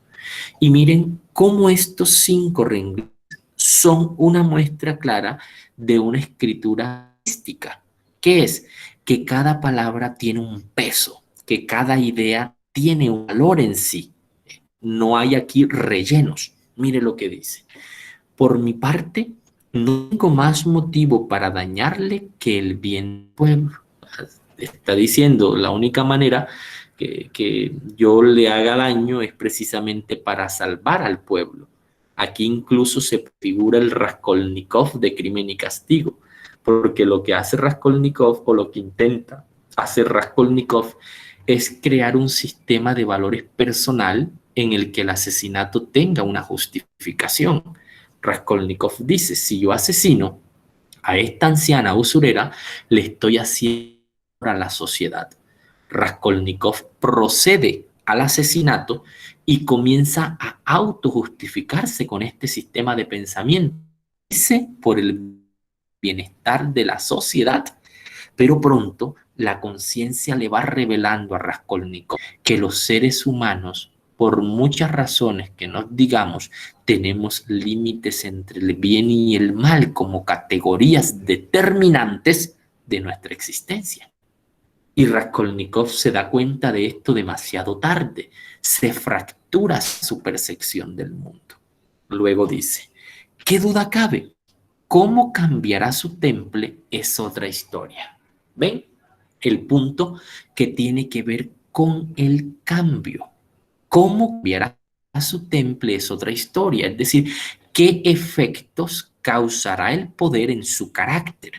Y miren cómo estos 5 renglones son una muestra clara de una escritura mística, que es que cada palabra tiene un peso, que cada idea tiene un valor en sí. No hay aquí rellenos. Mire lo que dice: por mi parte, no tengo más motivo para dañarle que el bien del pueblo. Está diciendo, la única manera que yo le haga daño es precisamente para salvar al pueblo. Aquí incluso se figura el Raskolnikov de Crimen y Castigo, porque lo que hace Raskolnikov, o lo que intenta hacer Raskolnikov, es crear un sistema de valores personal en el que el asesinato tenga una justificación. Raskolnikov dice: si yo asesino a esta anciana usurera, le estoy haciendo a la sociedad. Raskolnikov procede al asesinato y comienza a autojustificarse con este sistema de pensamiento. Dice por el bienestar de la sociedad, pero pronto la conciencia le va revelando a Raskolnikov que los seres humanos, por muchas razones que nos digamos, tenemos límites entre el bien y el mal como categorías determinantes de nuestra existencia. Y Raskolnikov se da cuenta de esto demasiado tarde, se fractura su percepción del mundo. Luego dice, ¿qué duda cabe? ¿Cómo cambiará su temple? Es otra historia. ¿Ven? El punto que tiene que ver con el cambio. ¿Cómo cambiará su temple? Es otra historia. Es decir, ¿qué efectos causará el poder en su carácter?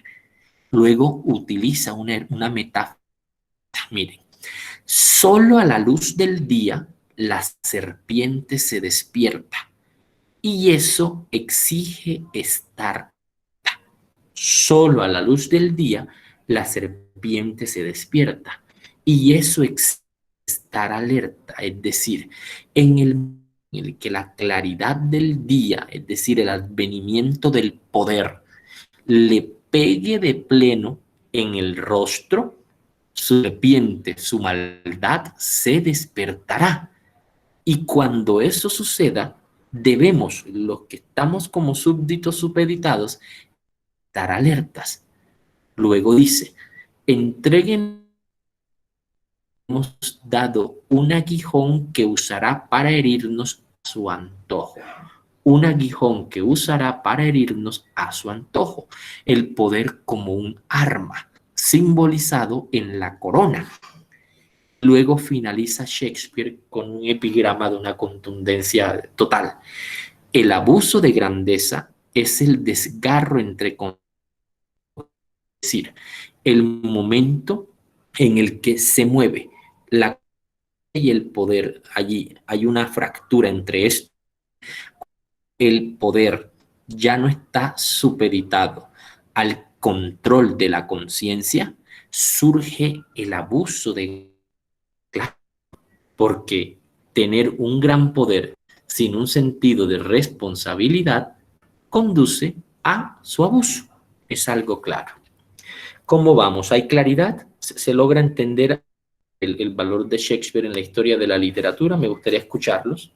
Luego utiliza una metáfora. Miren, solo a la luz del día la serpiente se despierta y eso exige estar. Solo a la luz del día la serpiente se despierta y eso exige estar alerta, es decir, en el que la claridad del día, es decir, el advenimiento del poder, le pegue de pleno en el rostro, su serpiente, su maldad se despertará. Y cuando eso suceda, debemos, los que estamos como súbditos supeditados, estar alertas. Luego dice, entreguen, hemos dado un aguijón que usará para herirnos a su antojo. Un aguijón que usará para herirnos a su antojo. El poder como un arma, simbolizado en la corona. Luego finaliza Shakespeare con un epigrama de una contundencia total. El abuso de grandeza es el desgarro entre, es decir, el momento en el que se mueve la y el poder. Allí hay una fractura entre esto. El poder ya no está supeditado al control de la conciencia, surge el abuso de, porque tener un gran poder sin un sentido de responsabilidad conduce a su abuso. Es algo claro. ¿Cómo vamos? ¿Hay claridad? ¿Se logra entender el valor de Shakespeare en la historia de la literatura? Me gustaría escucharlos.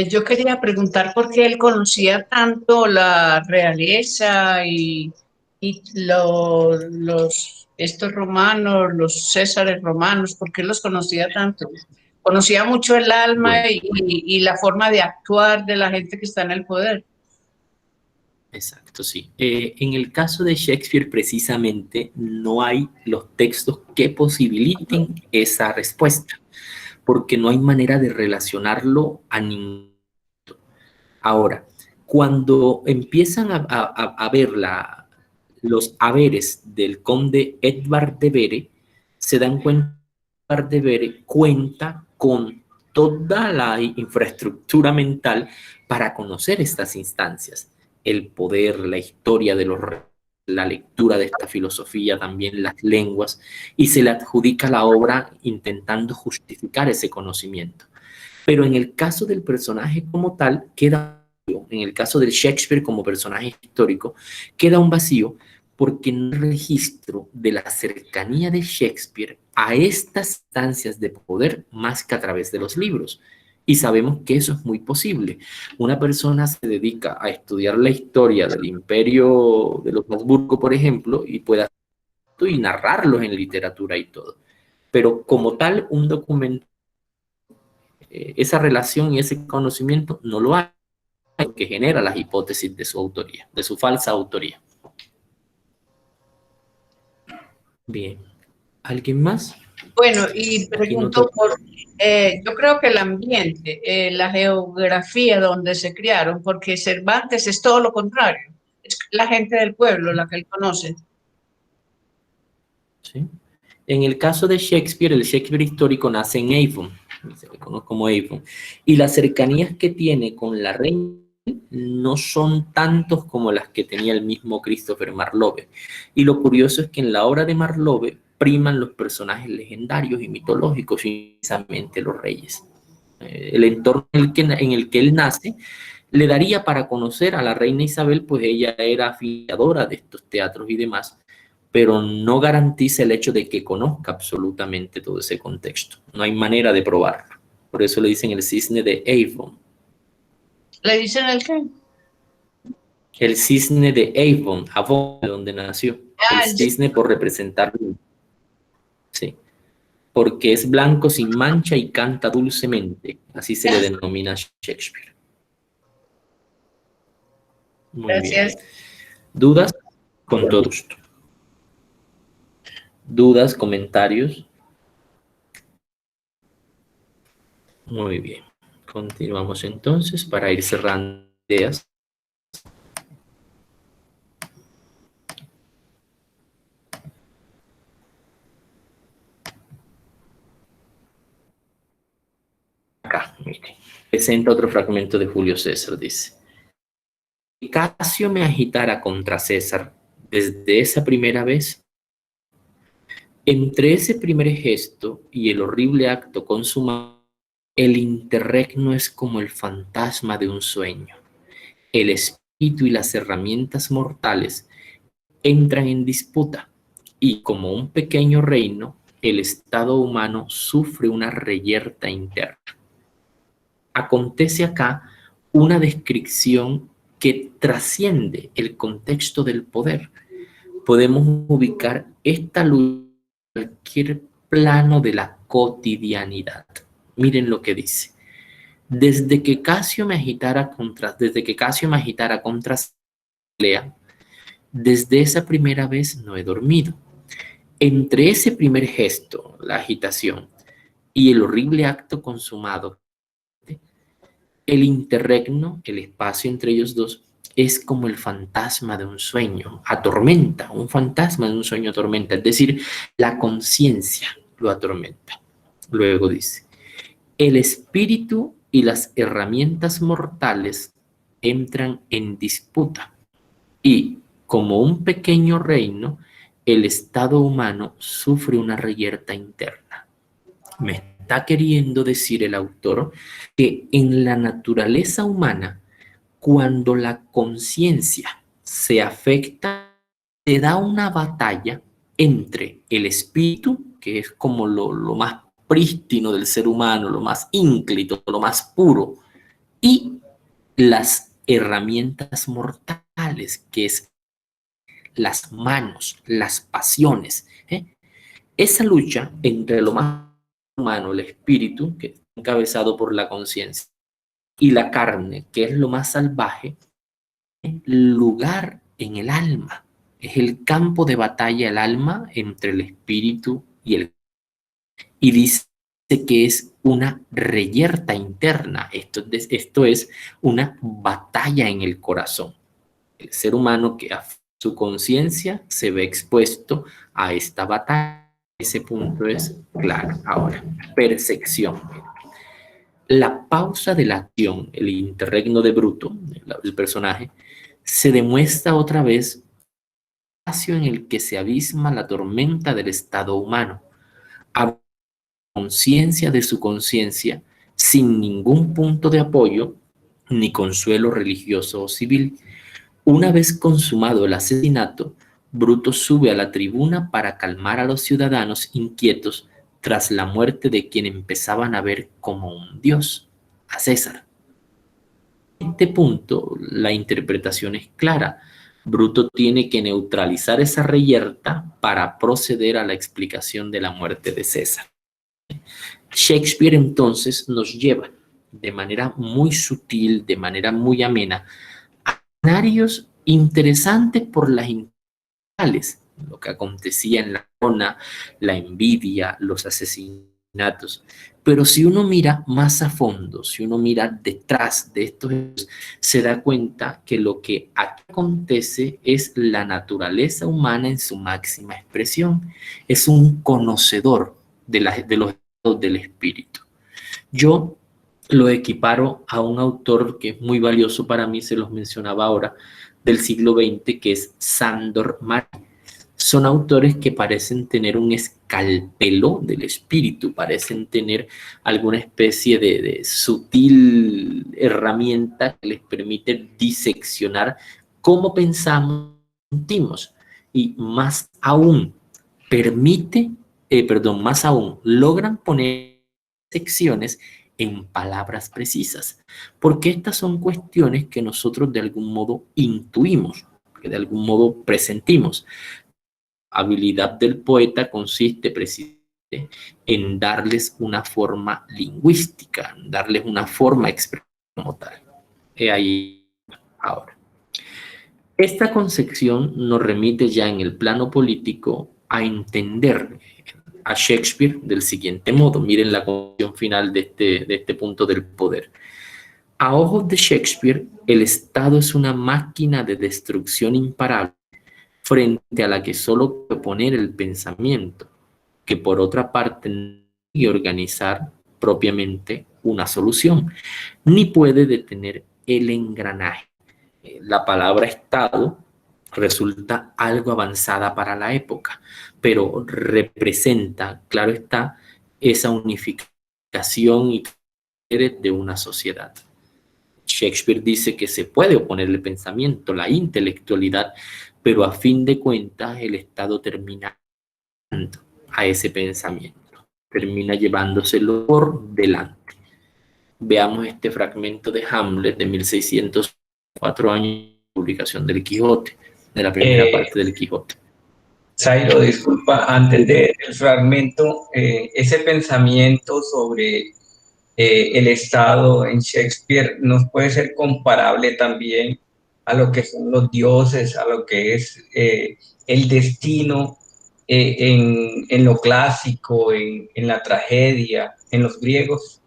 Yo quería preguntar por qué él conocía tanto la realeza y estos romanos, los césares romanos, ¿por qué los conocía tanto? Conocía mucho el alma Bueno, y la forma de actuar de la gente que está en el poder. exacto, sí. En el caso de Shakespeare, precisamente, no hay los textos que posibiliten esa respuesta, porque no hay manera de relacionarlo a ningún. Ahora, cuando empiezan a ver los haberes del conde Edvard de Vere, se dan cuenta que Edvard de Vere cuenta con toda la infraestructura mental para conocer estas instancias, el poder, la historia de los reyes, la lectura de esta filosofía, también las lenguas, y se le adjudica la obra intentando justificar ese conocimiento. Pero en el caso del personaje como tal, en el caso del Shakespeare como personaje histórico, queda un vacío porque no hay registro de la cercanía de Shakespeare a estas instancias de poder más que a través de los libros. Y sabemos que eso es muy posible. Una persona se dedica a estudiar la historia del imperio de los Habsburgo, por ejemplo, y puede hacerlo y narrarlos en literatura y todo. Pero como tal, un documento, esa relación y ese conocimiento no lo hay, que genera las hipótesis de su autoría, de su falsa autoría. Bien. ¿Alguien más? Bueno, y pregunto yo creo que el ambiente, la geografía donde se criaron, porque Cervantes es todo lo contrario, es la gente del pueblo la que él conoce. ¿Sí? En el caso de Shakespeare, el Shakespeare histórico nace en Avon, se le conoce como Avon, y las cercanías que tiene con la reina no son tantos como las que tenía el mismo Christopher Marlowe. Y lo curioso es que en la obra de Marlowe priman los personajes legendarios y mitológicos y precisamente los reyes. El entorno en el que él nace le daría para conocer a la reina Isabel, pues ella era aficionada de estos teatros y demás, pero no garantiza el hecho de que conozca absolutamente todo ese contexto. No hay manera de probarlo. Por eso le dicen el cisne de Avon. ¿Le dicen el qué? El cisne de Avon, Avon, donde nació. El cisne por representar. Sí. Porque es blanco sin mancha y canta dulcemente. Así se le denomina a Shakespeare. Muy Gracias. bien. ¿Dudas? Con todo gusto. ¿Dudas, comentarios? Muy bien. Continuamos entonces para ir cerrando ideas. Acá, mire. Presenta otro fragmento de Julio César, dice. Casio me agitara contra César desde esa primera vez. Entre ese primer gesto y el horrible acto consumado, el interregno es como el fantasma de un sueño. El espíritu y las herramientas mortales entran en disputa y como un pequeño reino, el estado humano sufre una reyerta interna. Acontece acá una descripción que trasciende el contexto del poder. Podemos ubicar esta lucha en cualquier plano de la cotidianidad. Miren lo que dice. Desde que Casio me agitara contra Lea, desde esa primera vez no he dormido. Entre ese primer gesto, la agitación, y el horrible acto consumado, el interregno, el espacio entre ellos dos, es como el fantasma de un sueño, atormenta, un fantasma de un sueño atormenta, es decir, la conciencia lo atormenta. Luego dice, el espíritu y las herramientas mortales entran en disputa y, como un pequeño reino, el estado humano sufre una reyerta interna. Me está queriendo decir el autor que en la naturaleza humana, cuando la conciencia se afecta, se da una batalla entre el espíritu, que es como lo más prístino del ser humano, lo más ínclito, lo más puro, y las herramientas mortales, que es las manos, las pasiones. Esa lucha entre lo más humano, el espíritu, que es encabezado por la conciencia, y la carne, que es lo más salvaje, lugar en el alma. Es el campo de batalla el alma entre el espíritu y el... Y dice que es una reyerta interna. Esto es una batalla en el corazón. El ser humano que a su conciencia se ve expuesto a esta batalla. Ese punto es claro. Ahora, percepción. La pausa de la acción, el interregno de Bruto, el personaje, se demuestra otra vez espacio en el que se abisma la tormenta del estado humano, a conciencia de su conciencia, sin ningún punto de apoyo ni consuelo religioso o civil. Una vez consumado el asesinato, Bruto sube a la tribuna para calmar a los ciudadanos inquietos tras la muerte de quien empezaban a ver como un dios, a César. En este punto, la interpretación es clara. Bruto tiene que neutralizar esa reyerta para proceder a la explicación de la muerte de César. Shakespeare entonces nos lleva de manera muy sutil, de manera muy amena, a escenarios interesantes por las integrales, lo que acontecía en la zona, la envidia, los asesinatos. Pero si uno mira más a fondo, si uno mira detrás de estos, se da cuenta que lo que aquí acontece es la naturaleza humana en su máxima expresión. Es un conocedor de los estados del espíritu. Yo lo equiparo a un autor que es muy valioso para mí, se los mencionaba ahora, del siglo XX, que es Sándor Márai. Son autores que parecen tener un escalpelo del espíritu, parecen tener alguna especie de sutil herramienta que les permite diseccionar cómo pensamos, sentimos, y más aún más aún, logran poner secciones en palabras precisas, porque estas son cuestiones que nosotros de algún modo intuimos, que de algún modo presentimos. La habilidad del poeta consiste precisamente en darles una forma lingüística, darles una forma expresiva como tal. He ahí ahora. Esta concepción nos remite ya en el plano político a entender a Shakespeare del siguiente modo. Miren la conclusión final de este punto del poder. A ojos de Shakespeare, el Estado es una máquina de destrucción imparable frente a la que solo puede poner el pensamiento, que por otra parte no puede organizar propiamente una solución, ni puede detener el engranaje. La palabra Estado resulta algo avanzada para la época, pero representa, claro está, esa unificación y de una sociedad. Shakespeare dice que se puede oponer el pensamiento, la intelectualidad, pero a fin de cuentas el Estado termina a ese pensamiento, termina llevándoselo por delante. Veamos este fragmento de Hamlet de 1600, 4 años de publicación del Quijote, de la primera parte del Quijote. Zairo, disculpa, antes del fragmento, ese pensamiento sobre el Estado en Shakespeare nos puede ser comparable también a lo que son los dioses, a lo que es el destino en lo clásico, en la tragedia, en los griegos.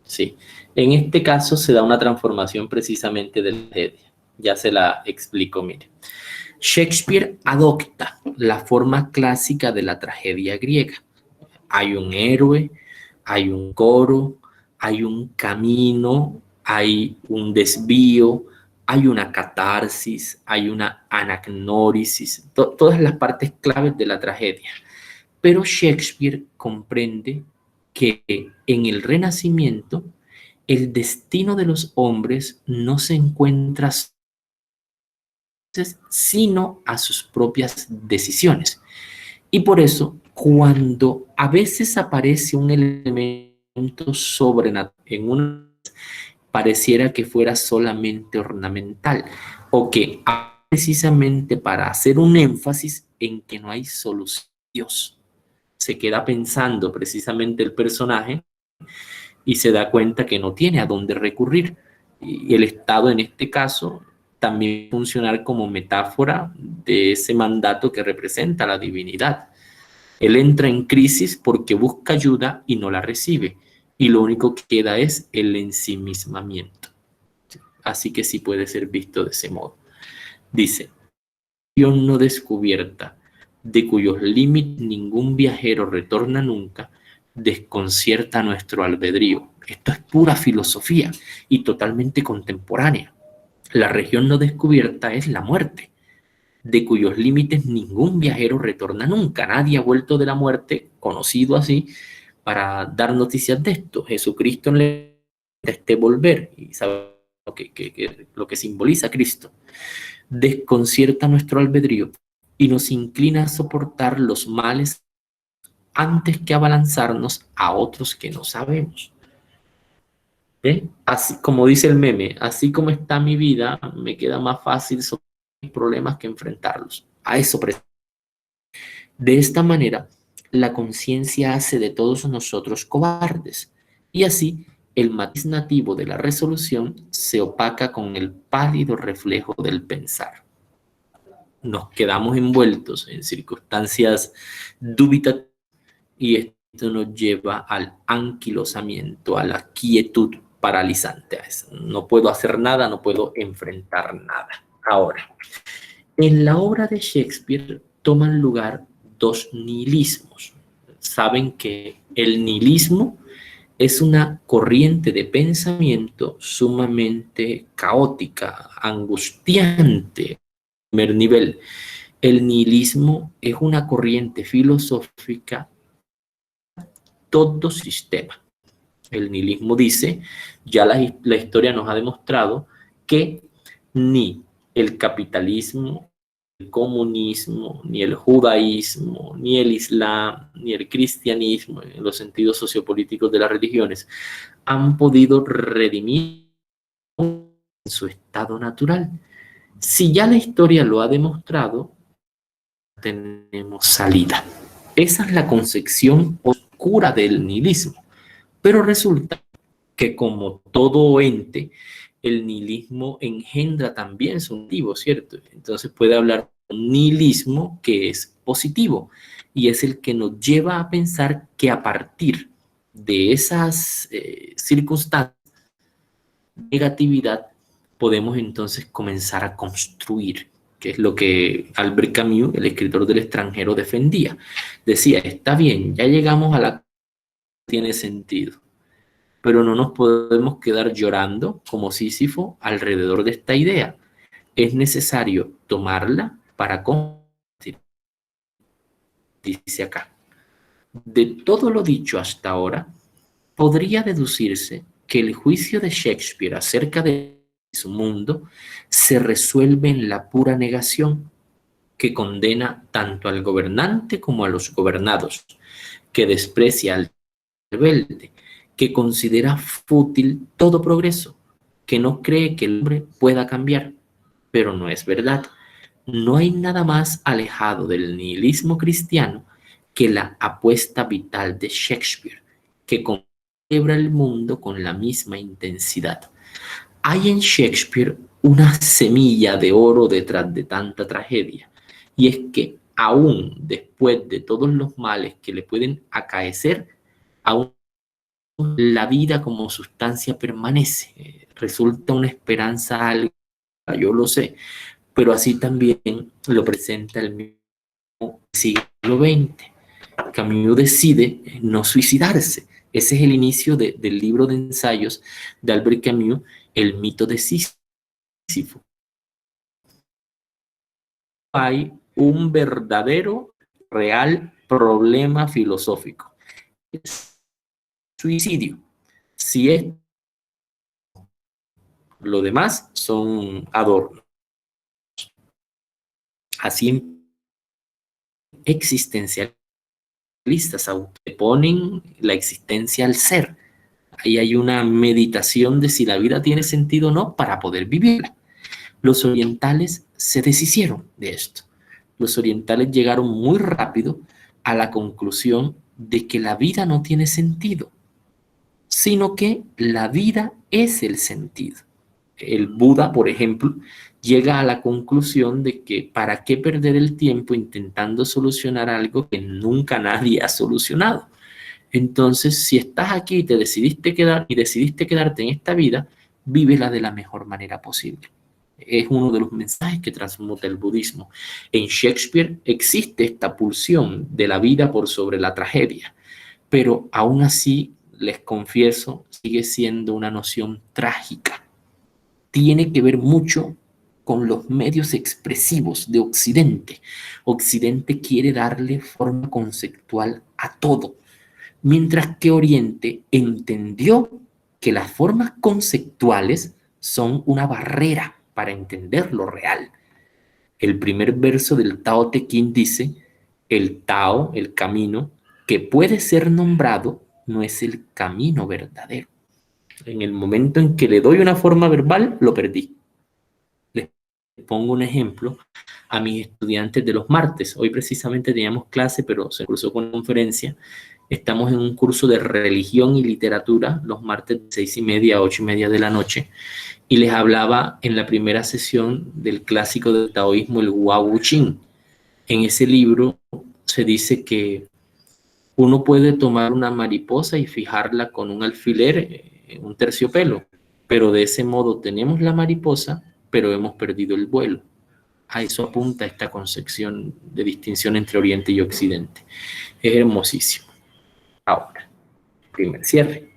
Sí, en este caso se da una transformación precisamente de la tragedia. Ya se la explico, mire. Shakespeare adopta la forma clásica de la tragedia griega. Hay un héroe, hay un coro, hay un camino, hay un desvío, hay una catarsis, hay una anagnórisis, todas las partes claves de la tragedia. Pero Shakespeare comprende que en el Renacimiento el destino de los hombres no se encuentra sino a sus propias decisiones. Y por eso, cuando a veces aparece un elemento sobrenatural en una, pareciera que fuera solamente ornamental o que precisamente para hacer un énfasis en que no hay solución. Se queda pensando precisamente el personaje y se da cuenta que no tiene a dónde recurrir. Y el Estado en este caso también funcionar como metáfora de ese mandato que representa la divinidad. Él entra en crisis porque busca ayuda y no la recibe. Y lo único que queda es el ensimismamiento. Así que sí puede ser visto de ese modo. Dice, no descubierta, de cuyos límites ningún viajero retorna nunca, desconcierta nuestro albedrío. Esto es pura filosofía y totalmente contemporánea. La región no descubierta es la muerte, de cuyos límites ningún viajero retorna nunca. Nadie ha vuelto de la muerte, conocido así, para dar noticias de esto. Jesucristo le este volver, y sabe lo que simboliza Cristo. Desconcierta nuestro albedrío y nos inclina a soportar los males antes que abalanzarnos a otros que no sabemos. Así como dice el meme, así como está mi vida, me queda más fácil soportar mis problemas que enfrentarlos. A eso. De esta manera, la conciencia hace de todos nosotros cobardes, y así el matiz nativo de la resolución se opaca con el pálido reflejo del pensar. Nos quedamos envueltos en circunstancias dubitativas y esto nos lleva al anquilosamiento, a la quietud paralizante. No puedo hacer nada, no puedo enfrentar nada. Ahora, en la obra de Shakespeare toman lugar dos nihilismos. Saben que el nihilismo es una corriente de pensamiento sumamente caótica, angustiante. Primer nivel, el nihilismo es una corriente filosófica, todo sistema. El nihilismo dice, ya la historia nos ha demostrado que ni el capitalismo, el comunismo, ni el judaísmo, ni el islam, ni el cristianismo, en los sentidos sociopolíticos de las religiones, han podido redimir en su estado natural. Si ya la historia lo ha demostrado, tenemos salida. Esa es la concepción oscura del nihilismo. Pero resulta que, como todo ente, el nihilismo engendra también su negativo, ¿cierto? Entonces puede hablar de un nihilismo que es positivo y es el que nos lleva a pensar que a partir de esas circunstancias de negatividad podemos entonces comenzar a construir, que es lo que Albert Camus, el escritor del extranjero, defendía. Decía, está bien, ya llegamos a la... tiene sentido, pero no nos podemos quedar llorando como Sísifo alrededor de esta idea. Es necesario tomarla para combatir. Dice acá, de todo lo dicho hasta ahora, podría deducirse que el juicio de Shakespeare acerca de su mundo se resuelve en la pura negación, que condena tanto al gobernante como a los gobernados, que desprecia al rebelde, que considera fútil todo progreso, que no cree que el hombre pueda cambiar. Pero no es verdad. No hay nada más alejado del nihilismo cristiano que la apuesta vital de Shakespeare, que celebra el mundo con la misma intensidad. Hay en Shakespeare una semilla de oro detrás de tanta tragedia, y es que aún después de todos los males que le pueden acaecer, aún la vida como sustancia permanece. Resulta una esperanza algo, yo lo sé, pero así también lo presenta el mismo siglo XX. Camus decide no suicidarse. Ese es el inicio del libro de ensayos de Albert Camus, El mito de Sísifo. Hay un verdadero, real problema filosófico. Es suicidio. Si es lo demás, son adornos. Así existencialistas ponen la existencia al ser. Ahí hay una meditación de si la vida tiene sentido o no para poder vivirla. Los orientales se deshicieron de esto. Los orientales llegaron muy rápido a la conclusión de que la vida no tiene sentido, sino que la vida es el sentido. El Buda, por ejemplo, llega a la conclusión de que para qué perder el tiempo intentando solucionar algo que nunca nadie ha solucionado. Entonces, si estás aquí y te decidiste quedar y decidiste quedarte en esta vida, vívela de la mejor manera posible. Es uno de los mensajes que transmuta el budismo. En Shakespeare existe esta pulsión de la vida por sobre la tragedia, pero aún así, les confieso, sigue siendo una noción trágica. Tiene que ver mucho con los medios expresivos de Occidente. Occidente quiere darle forma conceptual a todo, mientras que Oriente entendió que las formas conceptuales son una barrera para entender lo real. El primer verso del Tao Te Ching dice, el Tao, el camino, que puede ser nombrado, no es el camino verdadero. En el momento en que le doy una forma verbal, lo perdí. Les pongo un ejemplo a mis estudiantes de los martes. Hoy precisamente teníamos clase, pero se cruzó con una conferencia. Estamos en un curso de religión y literatura los martes de 6:30 a 8:30 de la noche. Y les hablaba en la primera sesión del clásico del taoísmo, el Hua Wu Ching. En ese libro se dice que uno puede tomar una mariposa y fijarla con un alfiler, un terciopelo, pero de ese modo tenemos la mariposa, pero hemos perdido el vuelo. A eso apunta esta concepción de distinción entre Oriente y Occidente. Es hermosísimo. Ahora, primer cierre.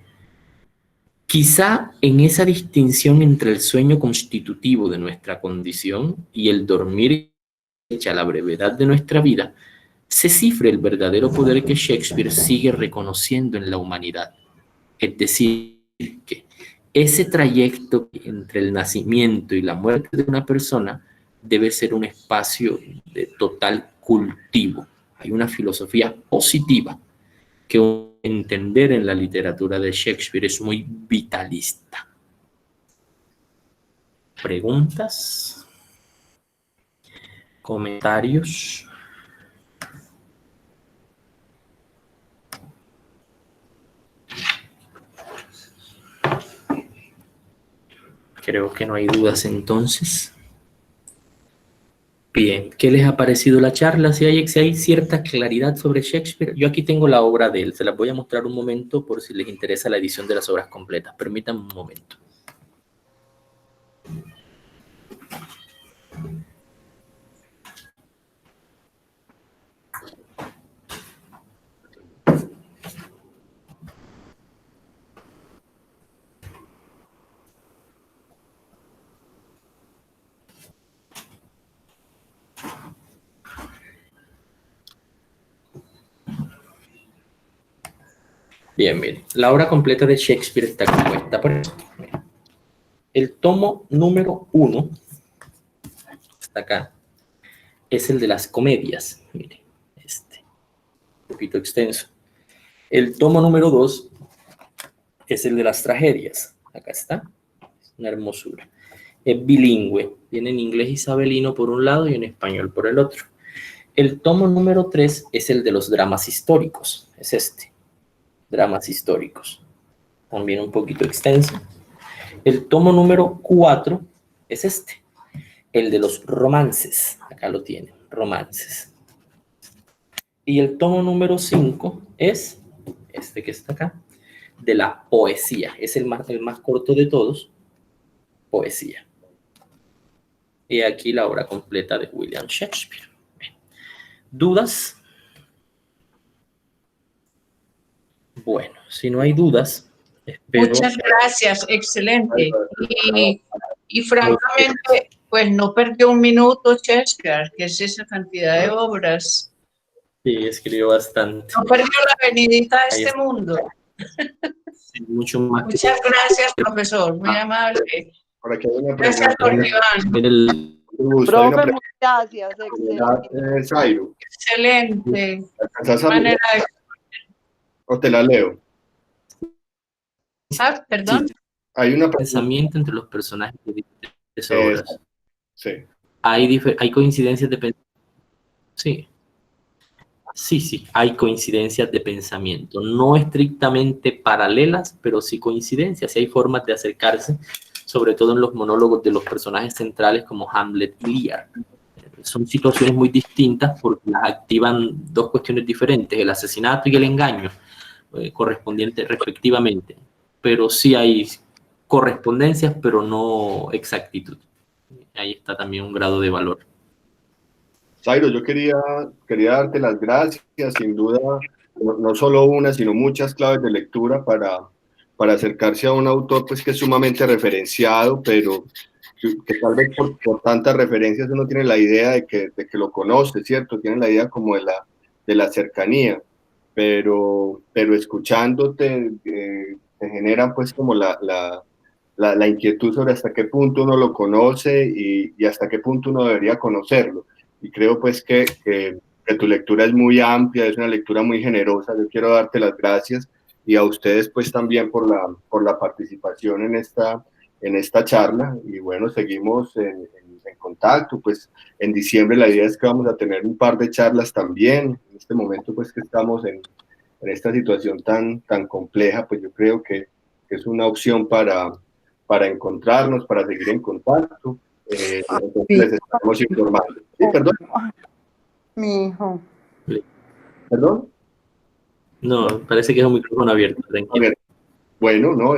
Quizá en esa distinción entre el sueño constitutivo de nuestra condición y el dormir hecha la brevedad de nuestra vida, se cifre el verdadero poder que Shakespeare sigue reconociendo en la humanidad. Es decir, que ese trayecto entre el nacimiento y la muerte de una persona debe ser un espacio de total cultivo. Hay una filosofía positiva que entender en la literatura de Shakespeare es muy vitalista. ¿Preguntas? ¿Comentarios? Creo que no hay dudas entonces. Bien, ¿qué les ha parecido la charla? Si hay cierta claridad sobre Shakespeare. Yo aquí tengo la obra de él, se las voy a mostrar un momento por si les interesa la edición de las obras completas. Permítanme un momento. Bien, miren, la obra completa de Shakespeare está compuesta por esto. El tomo número 1, está acá, es el de las comedias. Miren, un poquito extenso. El tomo número 2 es el de las tragedias. Acá está, una hermosura. Es bilingüe, viene en inglés isabelino por un lado y en español por el otro. El tomo número 3 es el de los dramas históricos, es este. Dramas históricos, también un poquito extenso. El tomo número 4 es este, el de los romances, acá lo tienen, romances. Y el tomo número 5 es este que está acá, de la poesía, es el más corto de todos, poesía. Y aquí la obra completa de William Shakespeare. ¿Dudas? Bueno, si no hay dudas, espero... Muchas gracias, excelente. Y francamente, pues no perdió un minuto Shakespeare, que es esa cantidad de obras. Sí, escribió bastante. No perdió la venidita a este mundo. Sí, mucho más. Muchas gracias, profesor, muy amable. Por aquí hay una Gracias, pregunta. Iván. Profe, muchas gracias. Excelente. Zairo, Excelente. ¿alcanzas a Manera de... o te la leo? Ah, perdón. Sí, Hay una pensamiento entre los personajes de diferentes obras. Sí. Hay coincidencias de pensamiento. Sí. Sí, hay coincidencias de pensamiento. No estrictamente paralelas, pero sí coincidencias. Y hay formas de acercarse, sobre todo en los monólogos de los personajes centrales como Hamlet y Lear. Son situaciones muy distintas porque las activan dos cuestiones diferentes, el asesinato y el engaño, correspondientes respectivamente. Pero sí hay correspondencias, pero no exactitud. Ahí está también un grado de valor. Zairo, yo quería darte las gracias, sin duda, no solo una, sino muchas claves de lectura para acercarse a un autor pues, que es sumamente referenciado, pero que tal vez por tantas referencias uno tiene la idea de que lo conoce, ¿cierto? Tiene la idea como de la cercanía, pero escuchándote te genera pues como la inquietud sobre hasta qué punto uno lo conoce y hasta qué punto uno debería conocerlo. Y creo pues que tu lectura es muy amplia, es una lectura muy generosa. Yo quiero darte las gracias y a ustedes pues también por la participación en esta charla. Y bueno, seguimos en contacto. Pues en diciembre la idea es que vamos a tener un par de charlas también. En este momento pues que estamos en esta situación tan compleja, pues yo creo que es una opción para encontrarnos, para seguir en contacto. Entonces les estamos informando. ¿Sí, perdón? Mi hijo. ¿Perdón? No, parece que es un micrófono abierto. Tranquilo. Bueno, no,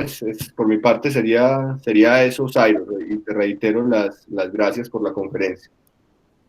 por mi parte sería eso, Zairo, y te reitero las gracias por la conferencia.